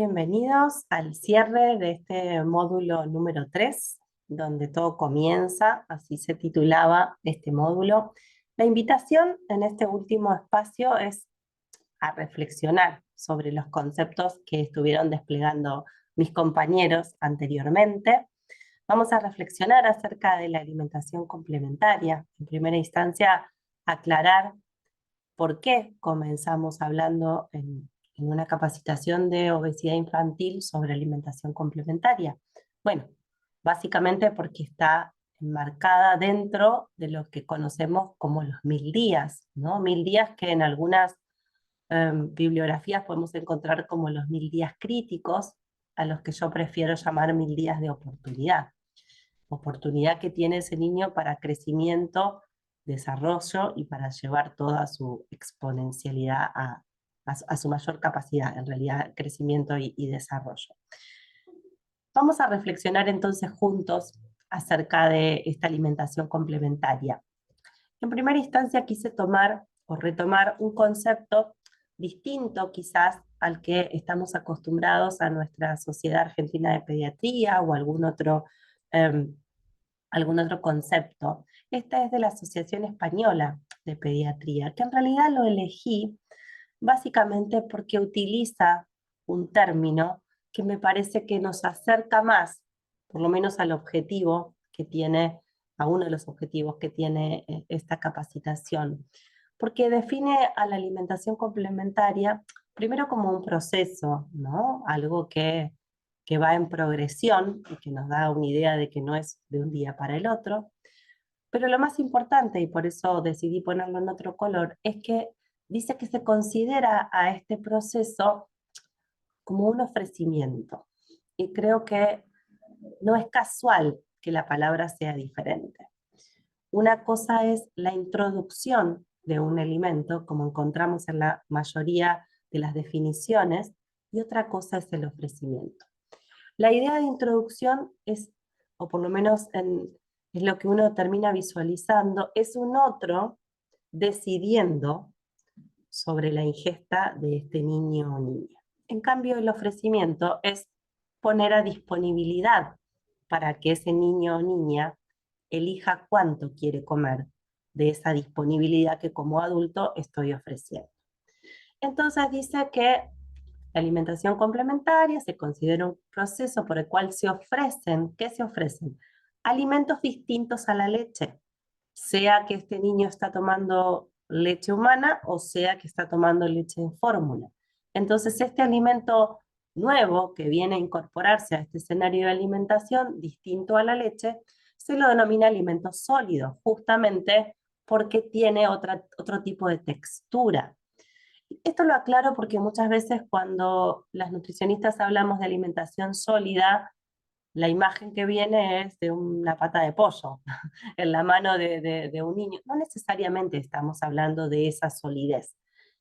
Bienvenidos al cierre de este módulo número 3, donde todo comienza, así se titulaba este módulo. La invitación en este último espacio es a reflexionar sobre los conceptos que estuvieron desplegando mis compañeros anteriormente. Vamos a reflexionar acerca de la alimentación complementaria. En primera instancia, aclarar por qué comenzamos hablando en una capacitación de obesidad infantil sobre alimentación complementaria. Bueno, básicamente porque está enmarcada dentro de lo que conocemos como los 1000 días, ¿no? 1000 días que en algunas bibliografías podemos encontrar como los 1000 días críticos, a los que yo prefiero llamar 1000 días de oportunidad. Oportunidad que tiene ese niño para crecimiento, desarrollo y para llevar toda su exponencialidad a su mayor capacidad, en realidad, crecimiento y desarrollo. Vamos a reflexionar entonces juntos acerca de esta alimentación complementaria. En primera instancia quise tomar o retomar un concepto distinto quizás al que estamos acostumbrados a nuestra Sociedad Argentina de Pediatría o eh, algún otro concepto. Esta es de la Asociación Española de Pediatría, que en realidad lo elegí básicamente porque utiliza un término que me parece que nos acerca más, por lo menos al objetivo que tiene, a uno de los objetivos que tiene esta capacitación, porque define a la alimentación complementaria primero como un proceso, ¿no? Algo que va en progresión y que nos da una idea de que no es de un día para el otro. Pero lo más importante, y por eso decidí ponerlo en otro color, es que dice que se considera a este proceso como un ofrecimiento. Y creo que no es casual que la palabra sea diferente. Una cosa es la introducción de un alimento, como encontramos en la mayoría de las definiciones, y otra cosa es el ofrecimiento. La idea de introducción es, o por lo menos es lo que uno termina visualizando, es un otro decidiendo sobre la ingesta de este niño o niña. En cambio, el ofrecimiento es poner a disponibilidad para que ese niño o niña elija cuánto quiere comer de esa disponibilidad que como adulto estoy ofreciendo. Entonces dice que la alimentación complementaria se considera un proceso por el cual se ofrecen, ¿qué se ofrecen? Alimentos distintos a la leche, sea que este niño está tomando leche humana o sea que está tomando leche en fórmula. Entonces, este alimento nuevo que viene a incorporarse a este escenario de alimentación distinto a la leche, se lo denomina alimento sólido, justamente porque tiene otro tipo de textura. Esto lo aclaro porque muchas veces cuando las nutricionistas hablamos de alimentación sólida, la imagen que viene es de una pata de pollo en la mano de un niño. No necesariamente estamos hablando de esa solidez.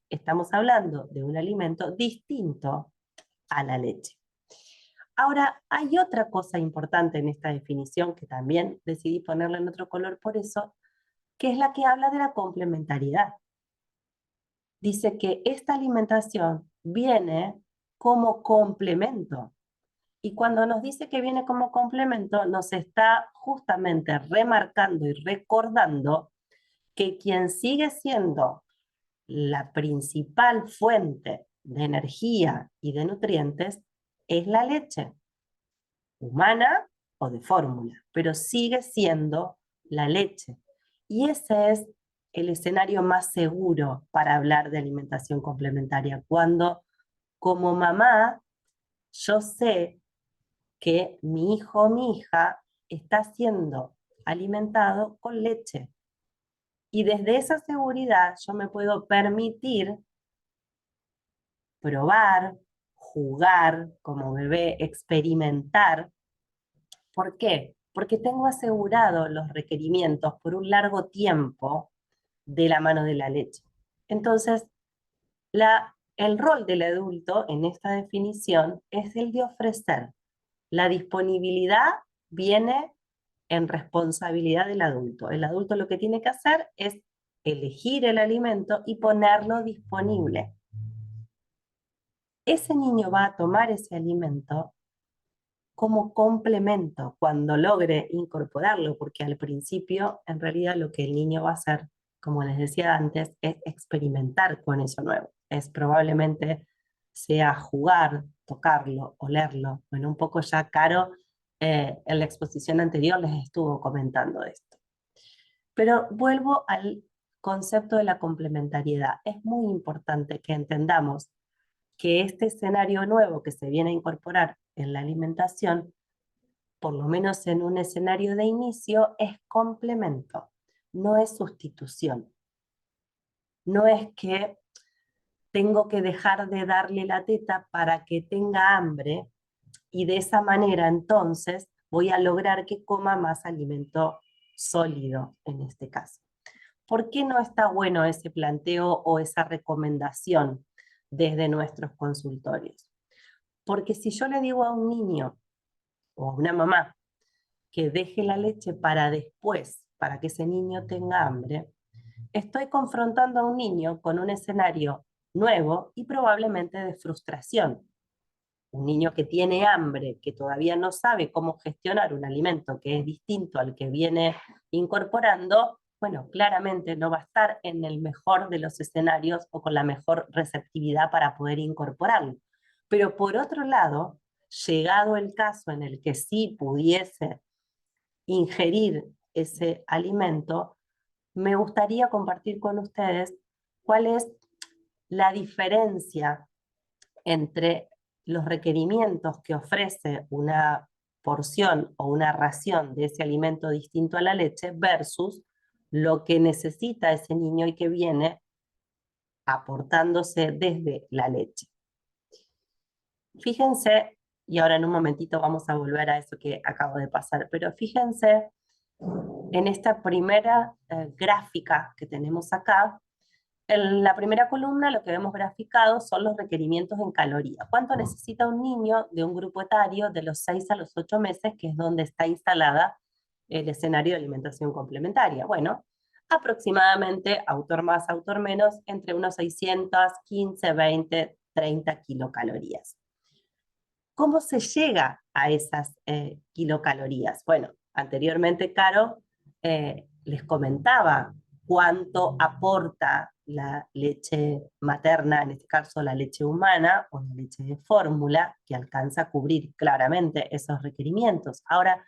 Estamos hablando de un alimento distinto a la leche. Ahora, hay otra cosa importante en esta definición que también decidí ponerla en otro color por eso, que es la que habla de la complementariedad. Dice que esta alimentación viene como complemento. Y cuando nos dice que viene como complemento, nos está justamente remarcando y recordando que quien sigue siendo la principal fuente de energía y de nutrientes es la leche, humana o de fórmula, pero sigue siendo la leche. Y ese es el escenario más seguro para hablar de alimentación complementaria, cuando como mamá yo sé que mi hijo o mi hija está siendo alimentado con leche. Y desde esa seguridad yo me puedo permitir probar, jugar como bebé, experimentar. ¿Por qué? Porque tengo asegurado los requerimientos por un largo tiempo de la mano de la leche. Entonces, el rol del adulto en esta definición es el de ofrecer. La disponibilidad viene en responsabilidad del adulto. El adulto lo que tiene que hacer es elegir el alimento y ponerlo disponible. ese niño va a tomar ese alimento como complemento cuando logre incorporarlo, porque al principio en realidad lo que el niño va a hacer, como les decía antes, es experimentar con eso nuevo. Es probablemente sea jugar, tocarlo, olerlo. Bueno, un poco ya Caro en la exposición anterior les estuvo comentando esto. Pero vuelvo al concepto de la complementariedad. Es muy importante que entendamos que este escenario nuevo que se viene a incorporar en la alimentación, por lo menos en un escenario de inicio, es complemento, no es sustitución. No es que tengo que dejar de darle la teta para que tenga hambre y de esa manera entonces voy a lograr que coma más alimento sólido en este caso. ¿Por qué no está bueno ese planteo o esa recomendación desde nuestros consultorios? Porque si yo le digo a un niño o a una mamá que deje la leche para después, para que ese niño tenga hambre, estoy confrontando a un niño con un escenario nuevo y probablemente de frustración. Un niño que tiene hambre, que todavía no sabe cómo gestionar un alimento que es distinto al que viene incorporando, bueno, claramente no va a estar en el mejor de los escenarios o con la mejor receptividad para poder incorporarlo. Pero por otro lado, llegado el caso en el que sí pudiese ingerir ese alimento, me gustaría compartir con ustedes cuál es la diferencia entre los requerimientos que ofrece una porción o una ración de ese alimento distinto a la leche versus lo que necesita ese niño y que viene aportándose desde la leche. Fíjense, y ahora en un momentito vamos a volver a eso que acabo de pasar, pero fíjense en esta primera gráfica que tenemos acá. En la primera columna lo que vemos graficado son los requerimientos en calorías. ¿Cuánto necesita un niño de un grupo etario de los 6 a los 8 meses, que es donde está instalada el escenario de alimentación complementaria? Bueno, aproximadamente, autor más, autor menos, entre unos 615, 20, 30 kilocalorías. ¿Cómo se llega a esas kilocalorías? Bueno, anteriormente, Caro, les comentaba cuánto aporta la leche materna, en este caso la leche humana o la leche de fórmula, que alcanza a cubrir claramente esos requerimientos. Ahora,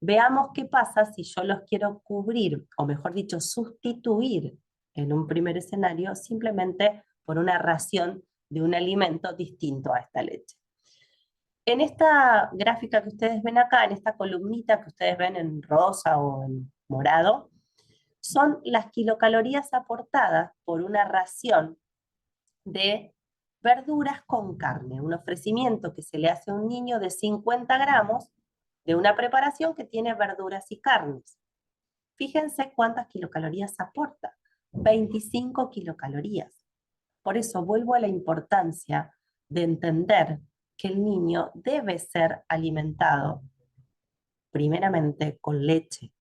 veamos qué pasa si yo los quiero cubrir, o mejor dicho, sustituir en un primer escenario simplemente por una ración de un alimento distinto a esta leche. En esta gráfica que ustedes ven acá, en esta columnita que ustedes ven en rosa o en morado, son las kilocalorías aportadas por una ración de verduras con carne, un ofrecimiento que se le hace a un niño de 50 gramos de una preparación que tiene verduras y carnes. Fíjense cuántas kilocalorías aporta, 25 kilocalorías. Por eso vuelvo a la importancia de entender que el niño debe ser alimentado primeramente con leche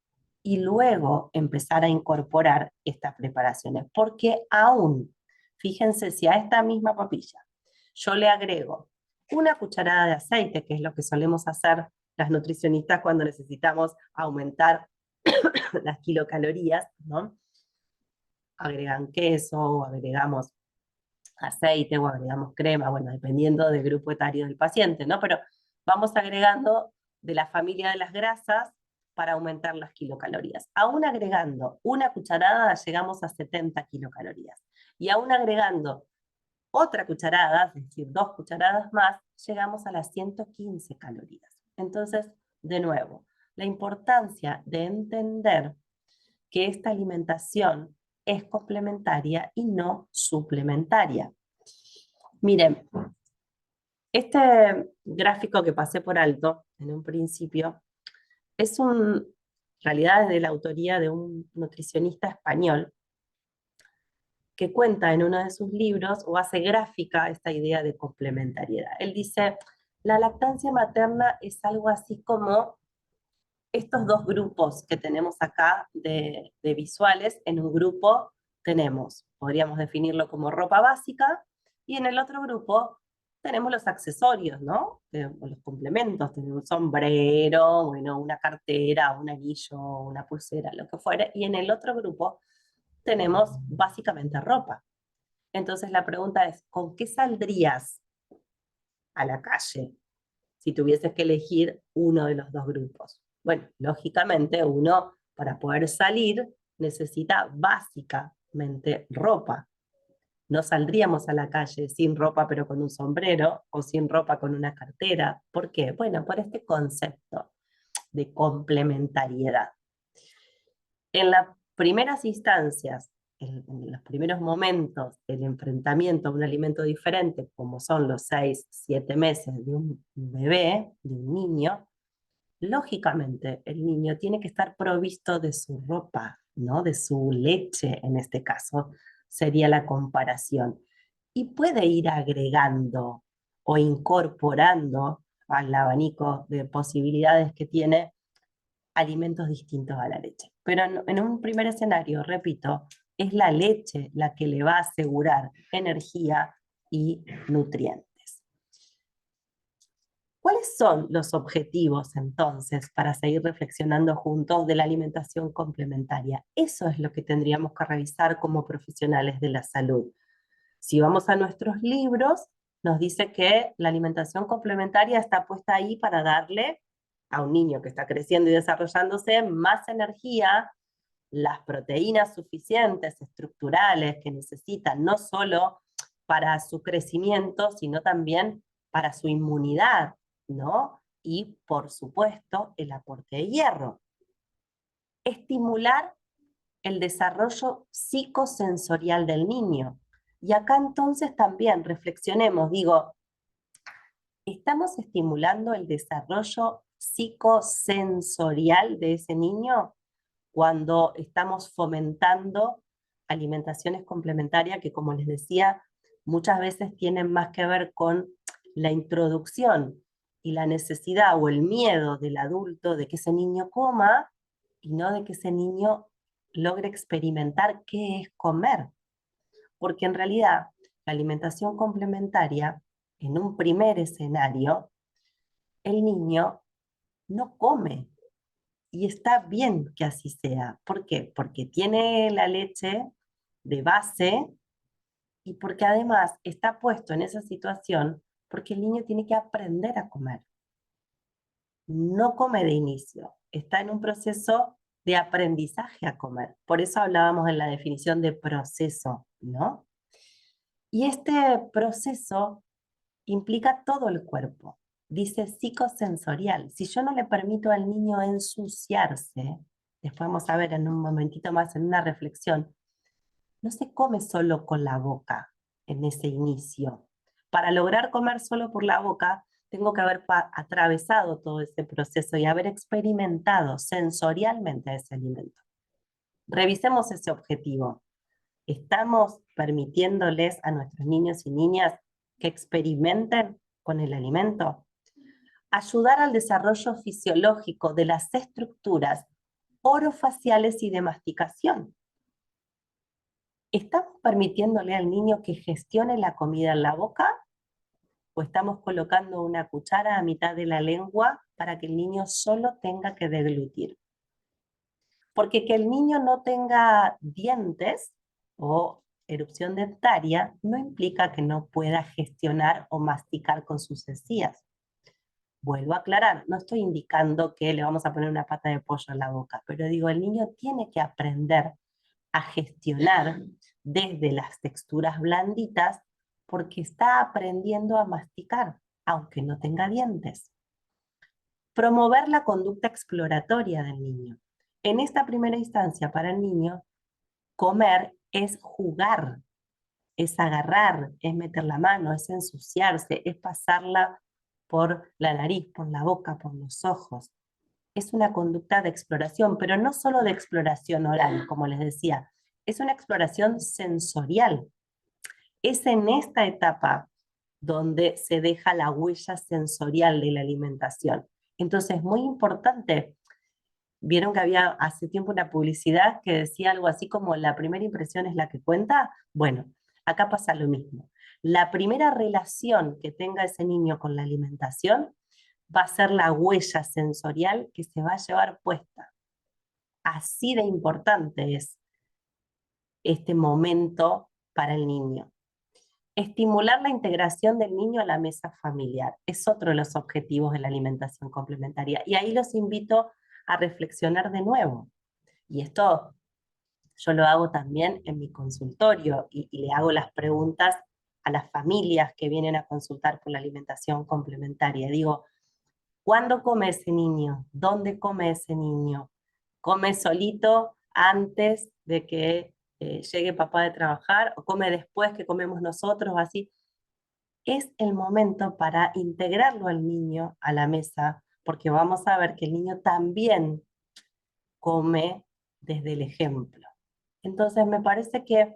y luego empezar a incorporar estas preparaciones. Porque aún, fíjense, si a esta misma papilla yo le agrego una cucharada de aceite, que es lo que solemos hacer las nutricionistas cuando necesitamos aumentar las kilocalorías, ¿no? Agregan queso o agregamos aceite o agregamos crema, bueno, dependiendo del grupo etario del paciente, ¿no? Pero vamos agregando de la familia de las grasas para aumentar las kilocalorías. Aún agregando una cucharada llegamos a 70 kilocalorías. Y aún agregando otra cucharada, es decir, 2 cucharadas más, llegamos a las 115 calorías. Entonces, de nuevo, la importancia de entender que esta alimentación es complementaria y no suplementaria. Miren, este gráfico que pasé por alto en un principio es en realidad de la autoría de un nutricionista español que cuenta en uno de sus libros o hace gráfica esta idea de complementariedad. Él dice, la lactancia materna es algo así como estos dos grupos que tenemos acá de visuales. En un grupo tenemos, podríamos definirlo como ropa básica, y en el otro grupo tenemos los accesorios, ¿no? O los complementos, tenemos un sombrero, bueno, una cartera, un anillo, una pulsera, lo que fuera, y en el otro grupo tenemos básicamente ropa. Entonces la pregunta es, ¿con qué saldrías a la calle si tuvieses que elegir uno de los dos grupos? Bueno, lógicamente uno para poder salir necesita básicamente ropa. No saldríamos a la calle sin ropa pero con un sombrero o sin ropa con una cartera. ¿Por qué? Bueno, por este concepto de complementariedad. En las primeras instancias, en los primeros momentos del enfrentamiento a un alimento diferente, como son los 6, 7 meses de un bebé, de un niño, lógicamente el niño tiene que estar provisto de su ropa, ¿no? De su leche, en este caso, sería la comparación. Y puede ir agregando o incorporando al abanico de posibilidades que tiene alimentos distintos a la leche. Pero en un primer escenario, repito, es la leche la que le va a asegurar energía y nutrientes. ¿Cuáles son los objetivos entonces para seguir reflexionando juntos de la alimentación complementaria? Eso es lo que tendríamos que revisar como profesionales de la salud. Si vamos a nuestros libros, nos dice que la alimentación complementaria está puesta ahí para darle a un niño que está creciendo y desarrollándose más energía, las proteínas suficientes, estructurales que necesitan, no solo para su crecimiento, sino también para su inmunidad, ¿no? Y, por supuesto, el aporte de hierro. Estimular el desarrollo psicosensorial del niño. Y acá entonces también reflexionemos, digo, ¿estamos estimulando el desarrollo psicosensorial de ese niño cuando estamos fomentando alimentaciones complementarias que, como les decía, muchas veces tienen más que ver con la introducción y la necesidad o el miedo del adulto de que ese niño coma y no de que ese niño logre experimentar qué es comer? Porque en realidad la alimentación complementaria, en un primer escenario, el niño no come. Y está bien que así sea. ¿Por qué? Porque tiene la leche de base y porque además está puesto en esa situación porque el niño tiene que aprender a comer. No come de inicio, está en un proceso de aprendizaje a comer. Por eso hablábamos en la definición de proceso, ¿no? Y este proceso implica todo el cuerpo. Dice psicosensorial. Si yo no le permito al niño ensuciarse, después vamos a ver en un momentito más en una reflexión, no se come solo con la boca en ese inicio. Para lograr comer solo por la boca, tengo que haber atravesado todo ese proceso y haber experimentado sensorialmente ese alimento. Revisemos ese objetivo. ¿Estamos permitiéndoles a nuestros niños y niñas que experimenten con el alimento? Ayudar al desarrollo fisiológico de las estructuras orofaciales y de masticación. ¿Estamos permitiéndole al niño que gestione la comida en la boca? ¿O estamos colocando una cuchara a mitad de la lengua para que el niño solo tenga que deglutir? Porque que el niño no tenga dientes o erupción dentaria no implica que no pueda gestionar o masticar con sus encías. Vuelvo a aclarar, no estoy indicando que le vamos a poner una pata de pollo en la boca, pero digo, el niño tiene que aprender a gestionar desde las texturas blanditas porque está aprendiendo a masticar, aunque no tenga dientes. Promover la conducta exploratoria del niño. En esta primera instancia, para el niño, comer es jugar, es agarrar, es meter la mano, es ensuciarse, es pasarla por la nariz, por la boca, por los ojos. Es una conducta de exploración, pero no solo de exploración oral, como les decía, es una exploración sensorial. Es en esta etapa donde se deja la huella sensorial de la alimentación. Entonces, muy importante. Vieron que había hace tiempo una publicidad que decía algo así como la primera impresión es la que cuenta. Bueno, Acá pasa lo mismo. La primera relación que tenga ese niño con la alimentación va a ser la huella sensorial que se va a llevar puesta. Así de importante es este momento para el niño. Estimular la integración del niño a la mesa familiar es otro de los objetivos de la alimentación complementaria. Y ahí los invito a reflexionar de nuevo. Y esto yo lo hago también en mi consultorio y le hago las preguntas a las familias que vienen a consultar por la alimentación complementaria. Digo, ¿cuándo come ese niño? ¿Dónde come ese niño? ¿Come solito antes de que llegue papá de trabajar o come después que comemos nosotros? Así es el momento para integrarlo al niño a la mesa, porque vamos a ver que el niño también come desde el ejemplo. Entonces me parece que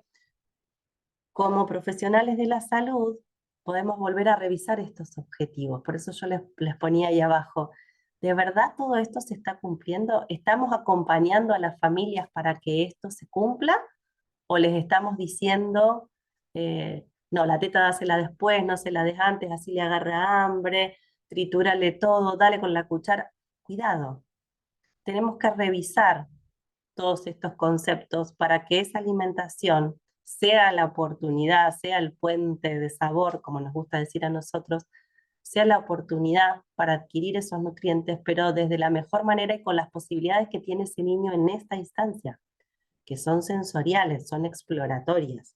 como profesionales de la salud podemos volver a revisar estos objetivos. Por eso yo les ponía ahí abajo, ¿de verdad todo esto se está cumpliendo? ¿Estamos acompañando a las familias para que esto se cumpla? ¿O les estamos diciendo, no, la teta dásela después, no se la des antes, así le agarra hambre, tritúrale todo, dale con la cuchara? Cuidado, tenemos que revisar todos estos conceptos para que esa alimentación sea la oportunidad, sea el puente de sabor, como nos gusta decir a nosotros, sea la oportunidad para adquirir esos nutrientes, pero desde la mejor manera y con las posibilidades que tiene ese niño en esta instancia, que son sensoriales, son exploratorias.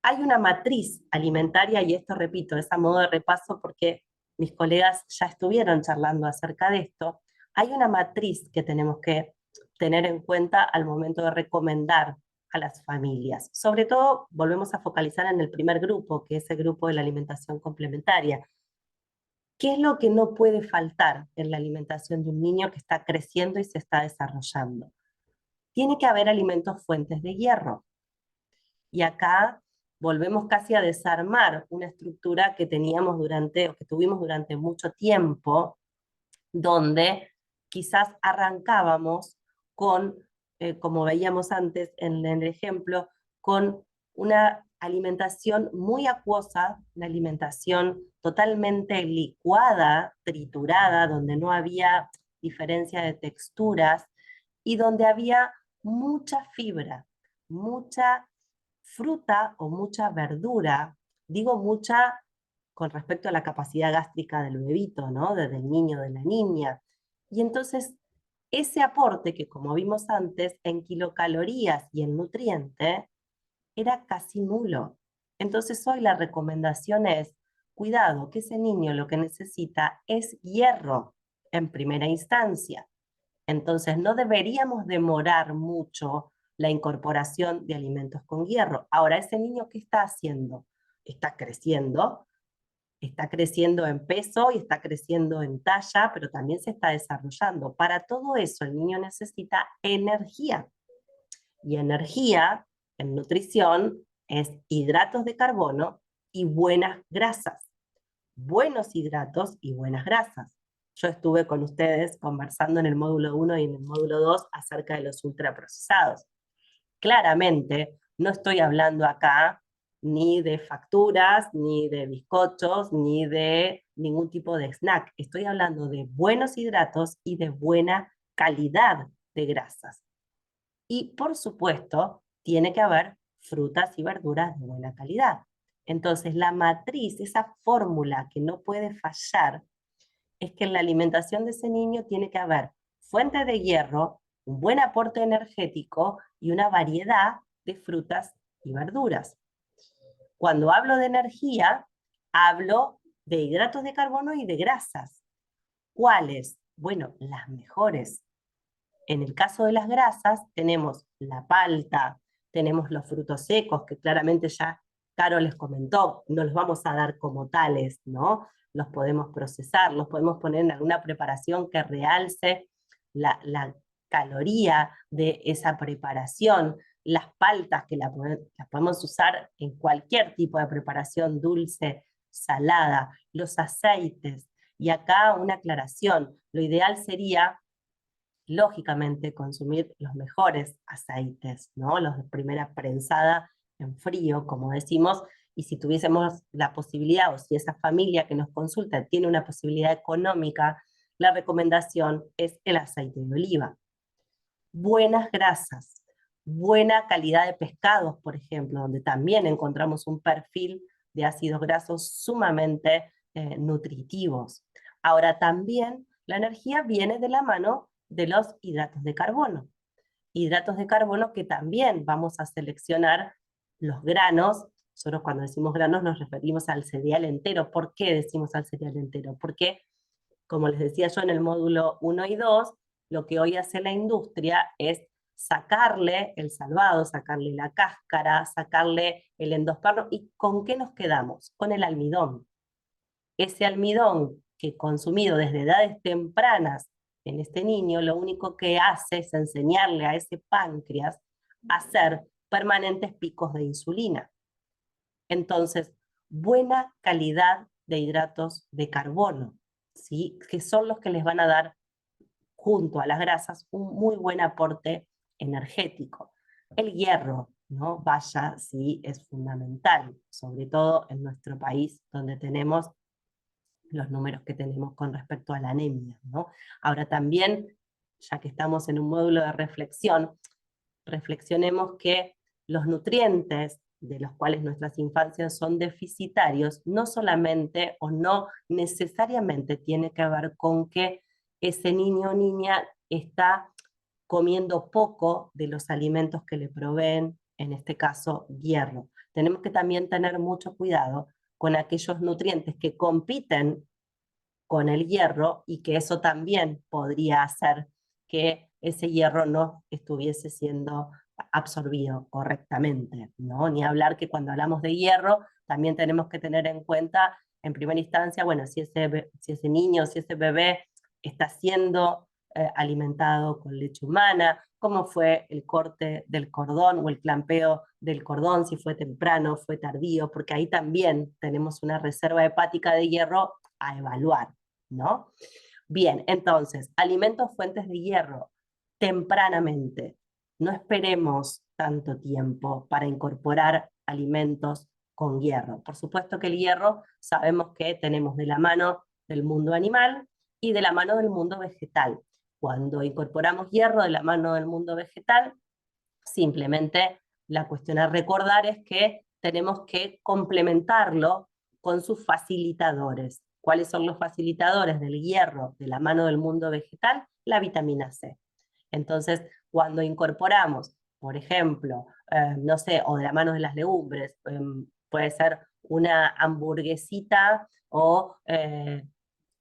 Hay una matriz alimentaria, y esto repito, es a modo de repaso porque mis colegas ya estuvieron charlando acerca de esto. Hay una matriz que tenemos que tener en cuenta al momento de recomendar a las familias. Sobre todo, volvemos a focalizar en el primer grupo, que es el grupo de la alimentación complementaria. ¿Qué es lo que no puede faltar en la alimentación de un niño que está creciendo y se está desarrollando? Tiene que haber alimentos fuentes de hierro. Y acá volvemos casi a desarmar una estructura que teníamos durante, o que tuvimos durante mucho tiempo, donde quizás arrancábamos con, como veíamos antes en el ejemplo, con una alimentación muy acuosa, una alimentación totalmente licuada, triturada, donde no había diferencia de texturas y donde había mucha fibra, mucha fruta o mucha verdura. Digo mucha con respecto a la capacidad gástrica del bebito, ¿no? Del niño, de la niña. Y entonces, ese aporte que, como vimos antes, en kilocalorías y en nutriente, era casi nulo. Entonces, hoy la recomendación es, cuidado, que ese niño lo que necesita es hierro en primera instancia. Entonces, no deberíamos demorar mucho la incorporación de alimentos con hierro. Ahora, ese niño, ¿qué está haciendo? Está creciendo en peso y está creciendo en talla, pero también se está desarrollando. Para todo eso, el niño necesita energía. Y energía en nutrición es hidratos de carbono y buenas grasas. Buenos hidratos y buenas grasas. Yo estuve con ustedes conversando en el módulo 1 y en el módulo 2 acerca de los ultraprocesados. Claramente, no estoy hablando acá ni de facturas, ni de bizcochos, ni de ningún tipo de snack. Estoy hablando de buenos hidratos y de buena calidad de grasas. Y por supuesto, tiene que haber frutas y verduras de buena calidad. Entonces, la matriz, esa fórmula que no puede fallar, es que en la alimentación de ese niño tiene que haber fuente de hierro, un buen aporte energético y una variedad de frutas y verduras. Cuando hablo de energía, hablo de hidratos de carbono y de grasas. ¿Cuáles? Bueno, las mejores. En el caso de las grasas, tenemos la palta, tenemos los frutos secos, que claramente ya Caro les comentó, no los vamos a dar como tales, ¿no? Los podemos procesar, los podemos poner en alguna preparación que realce la caloría de esa preparación, las paltas que las podemos usar en cualquier tipo de preparación dulce, salada, los aceites. Y acá una aclaración, lo ideal sería lógicamente consumir los mejores aceites, ¿no? Los de primera prensada en frío, como decimos, y si tuviésemos la posibilidad, o si esa familia que nos consulta tiene una posibilidad económica, la recomendación es el aceite de oliva. Buenas grasas, buena calidad de pescados, por ejemplo, donde también encontramos un perfil de ácidos grasos sumamente nutritivos. Ahora también la energía viene de la mano de los hidratos de carbono. Hidratos de carbono que también vamos a seleccionar los granos. Nosotros cuando decimos granos nos referimos al cereal entero. ¿Por qué decimos al cereal entero? Porque, como les decía yo en el módulo 1 y 2, lo que hoy hace la industria es sacarle el salvado, sacarle la cáscara, sacarle el endospermo. ¿Y con qué nos quedamos? Con el almidón. Ese almidón que consumido desde edades tempranas en este niño, lo único que hace es enseñarle a ese páncreas a hacer permanentes picos de insulina. Entonces, buena calidad de hidratos de carbono, ¿sí? Que son los que les van a dar, junto a las grasas, un muy buen aporte energético. El hierro, ¿no? Vaya, sí, es fundamental, sobre todo en nuestro país, donde tenemos los números que tenemos con respecto a la anemia, ¿no? Ahora también, ya que estamos en un módulo de reflexión, reflexionemos que los nutrientes de los cuales nuestras infancias son deficitarios, no solamente o no necesariamente tiene que ver con que ese niño o niña está comiendo poco de los alimentos que le proveen, en este caso, hierro. Tenemos que también tener mucho cuidado con aquellos nutrientes que compiten con el hierro y que eso también podría hacer que ese hierro no estuviese siendo absorbido correctamente, ¿no? Ni hablar que cuando hablamos de hierro también tenemos que tener en cuenta, en primera instancia, bueno, si ese niño, si ese bebé está siendo alimentado con leche humana, cómo fue el corte del cordón o el clampeo del cordón, si fue temprano, fue tardío, porque ahí también tenemos una reserva hepática de hierro a evaluar, ¿no? Bien, entonces, alimentos fuentes de hierro tempranamente. No esperemos tanto tiempo para incorporar alimentos con hierro. Por supuesto que el hierro sabemos que tenemos de la mano del mundo animal y de la mano del mundo vegetal. Cuando incorporamos hierro de la mano del mundo vegetal, simplemente la cuestión a recordar es que tenemos que complementarlo con sus facilitadores. ¿Cuáles son los facilitadores del hierro de la mano del mundo vegetal? La vitamina C. Entonces, cuando incorporamos, por ejemplo, no sé, o de la mano de las legumbres, puede ser una hamburguesita o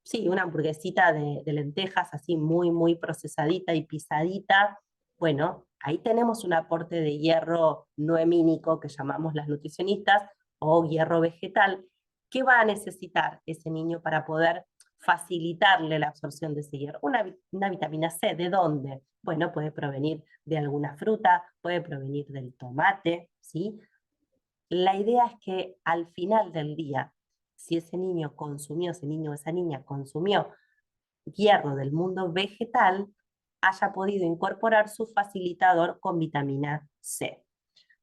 sí, una hamburguesita de lentejas así muy, muy procesadita y pisadita. Bueno, ahí tenemos un aporte de hierro no hemínico que llamamos las nutricionistas, o hierro vegetal, que va a necesitar ese niño para poder facilitarle la absorción de ese hierro. Una vitamina C, ¿de dónde? Bueno, puede provenir de alguna fruta, puede provenir del tomate, ¿sí? La idea es que al final del día, si ese niño consumió, ese niño o esa niña consumió hierro del mundo vegetal, haya podido incorporar su facilitador con vitamina C.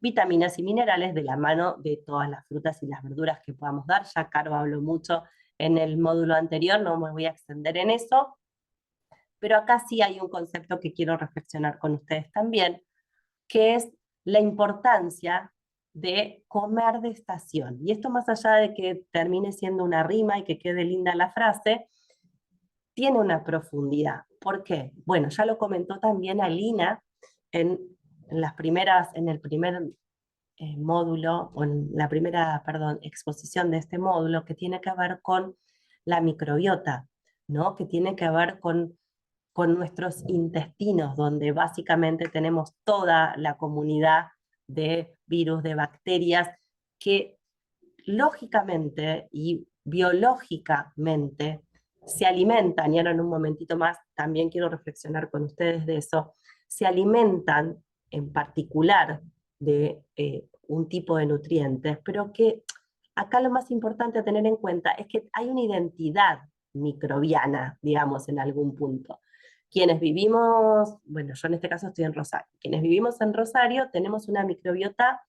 Vitaminas y minerales de la mano de todas las frutas y las verduras que podamos dar. Ya Caro habló mucho en el módulo anterior, no me voy a extender en eso, pero acá sí hay un concepto que quiero reflexionar con ustedes también, que es la importancia de comer de estación. Y esto, más allá de que termine siendo una rima y que quede linda la frase, tiene una profundidad. ¿Por qué? Bueno, ya lo comentó también Alina en, en el primer módulo, o en la primera, perdón, exposición de este módulo, que tiene que ver con la microbiota, ¿no? Que tiene que ver con nuestros intestinos, donde básicamente tenemos toda la comunidad de virus, de bacterias, que lógicamente y biológicamente se alimentan, y ahora en un momentito más también quiero reflexionar con ustedes de eso, se alimentan en particular de un tipo de nutrientes, pero que acá lo más importante a tener en cuenta es que hay una identidad microbiana, digamos, en algún punto. Quienes vivimos, bueno, yo en este caso estoy en Rosario, quienes vivimos en Rosario tenemos una microbiota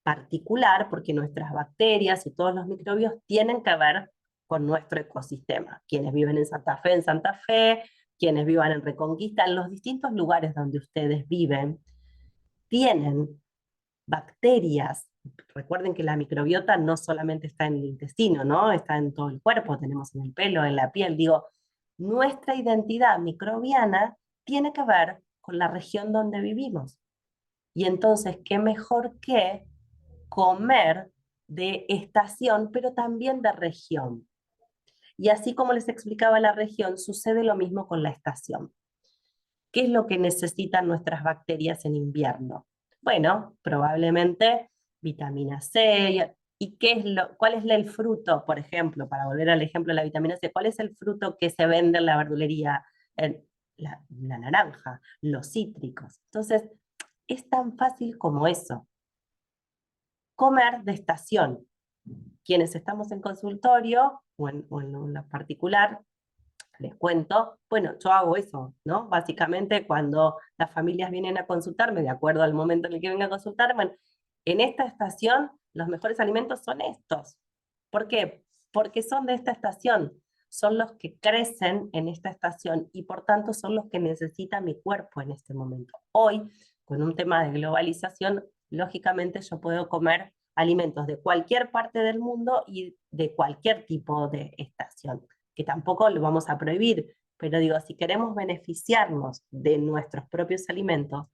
particular porque nuestras bacterias y todos los microbios tienen que ver con nuestro ecosistema. Quienes viven en Santa Fe, quienes vivan en Reconquista, en los distintos lugares donde ustedes viven, tienen bacterias. Recuerden que la microbiota no solamente está en el intestino, ¿no? Está en todo el cuerpo, tenemos en el pelo, en la piel. Digo, nuestra identidad microbiana tiene que ver con la región donde vivimos. Y entonces, ¿qué mejor que comer de estación, pero también de región? Y así como les explicaba la región, sucede lo mismo con la estación. ¿Qué es lo que necesitan nuestras bacterias en invierno? Bueno, probablemente vitamina C. ¿Y cuál es el fruto, por ejemplo, para volver al ejemplo de la vitamina C? ¿Cuál es el fruto que se vende en la verdulería? La naranja, los cítricos. Entonces, es tan fácil como eso. Comer de estación. Quienes estamos en consultorio o en una particular, les cuento, bueno, yo hago eso, ¿no? Básicamente cuando las familias vienen a consultarme, de acuerdo al momento en el que vengan a consultarme, bueno, en esta estación los mejores alimentos son estos. ¿Por qué? Porque son de esta estación, son los que crecen en esta estación y por tanto son los que necesita mi cuerpo en este momento. Hoy, con un tema de globalización, lógicamente yo puedo comer alimentos de cualquier parte del mundo y de cualquier tipo de estación, que tampoco lo vamos a prohibir, pero digo, si queremos beneficiarnos de nuestros propios alimentos,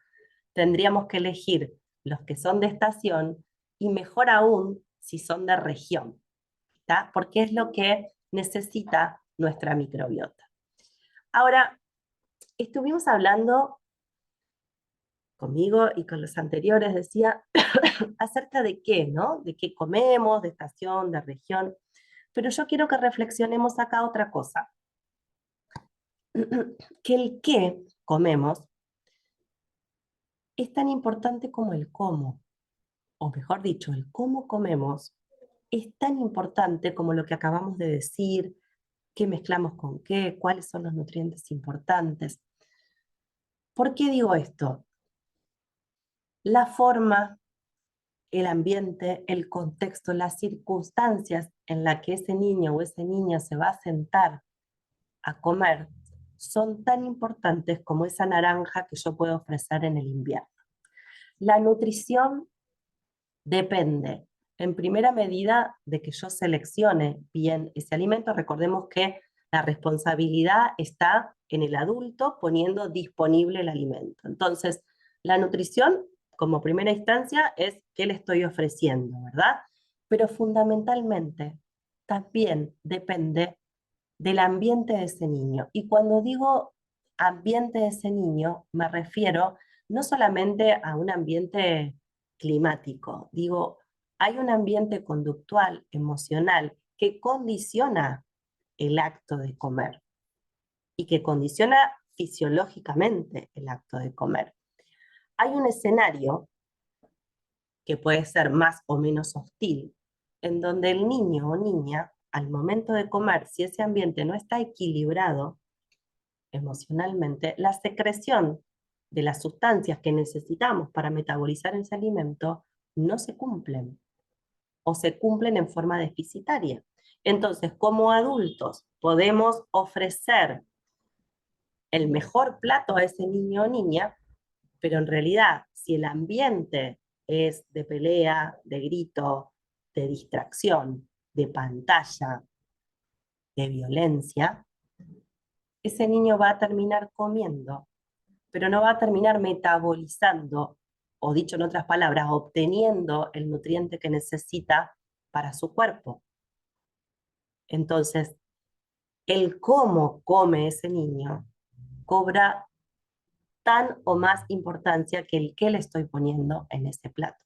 tendríamos que elegir los que son de estación y mejor aún si son de región, ¿tá? Porque es lo que necesita nuestra microbiota. Ahora, estuvimos hablando conmigo y con los anteriores, decía, acerca de qué, ¿no? De qué comemos, de estación, de región, pero yo quiero que reflexionemos acá otra cosa, que el qué comemos es tan importante como el cómo, o mejor dicho, el cómo comemos es tan importante como lo que acabamos de decir, qué mezclamos con qué, cuáles son los nutrientes importantes. ¿Por qué digo esto? La forma, el ambiente, el contexto, las circunstancias en las que ese niño o esa niña se va a sentar a comer son tan importantes como esa naranja que yo puedo ofrecer en el invierno. La nutrición depende, en primera medida, de que yo seleccione bien ese alimento. Recordemos que la responsabilidad está en el adulto poniendo disponible el alimento. Entonces, la nutrición, como primera instancia, es qué le estoy ofreciendo, ¿verdad? Pero fundamentalmente también depende del ambiente de ese niño. Y cuando digo ambiente de ese niño, me refiero no solamente a un ambiente climático, digo, hay un ambiente conductual, emocional, que condiciona el acto de comer y que condiciona fisiológicamente el acto de comer. Hay un escenario que puede ser más o menos hostil, en donde el niño o niña, al momento de comer, si ese ambiente no está equilibrado emocionalmente, la secreción de las sustancias que necesitamos para metabolizar ese alimento no se cumplen o se cumplen en forma deficitaria. Entonces, como adultos, podemos ofrecer el mejor plato a ese niño o niña, pero en realidad, si el ambiente es de pelea, de grito, de distracción, de pantalla, de violencia, ese niño va a terminar comiendo, pero no va a terminar metabolizando, o dicho en otras palabras, obteniendo el nutriente que necesita para su cuerpo. Entonces, el cómo come ese niño cobra tan o más importancia que el qué le estoy poniendo en ese plato.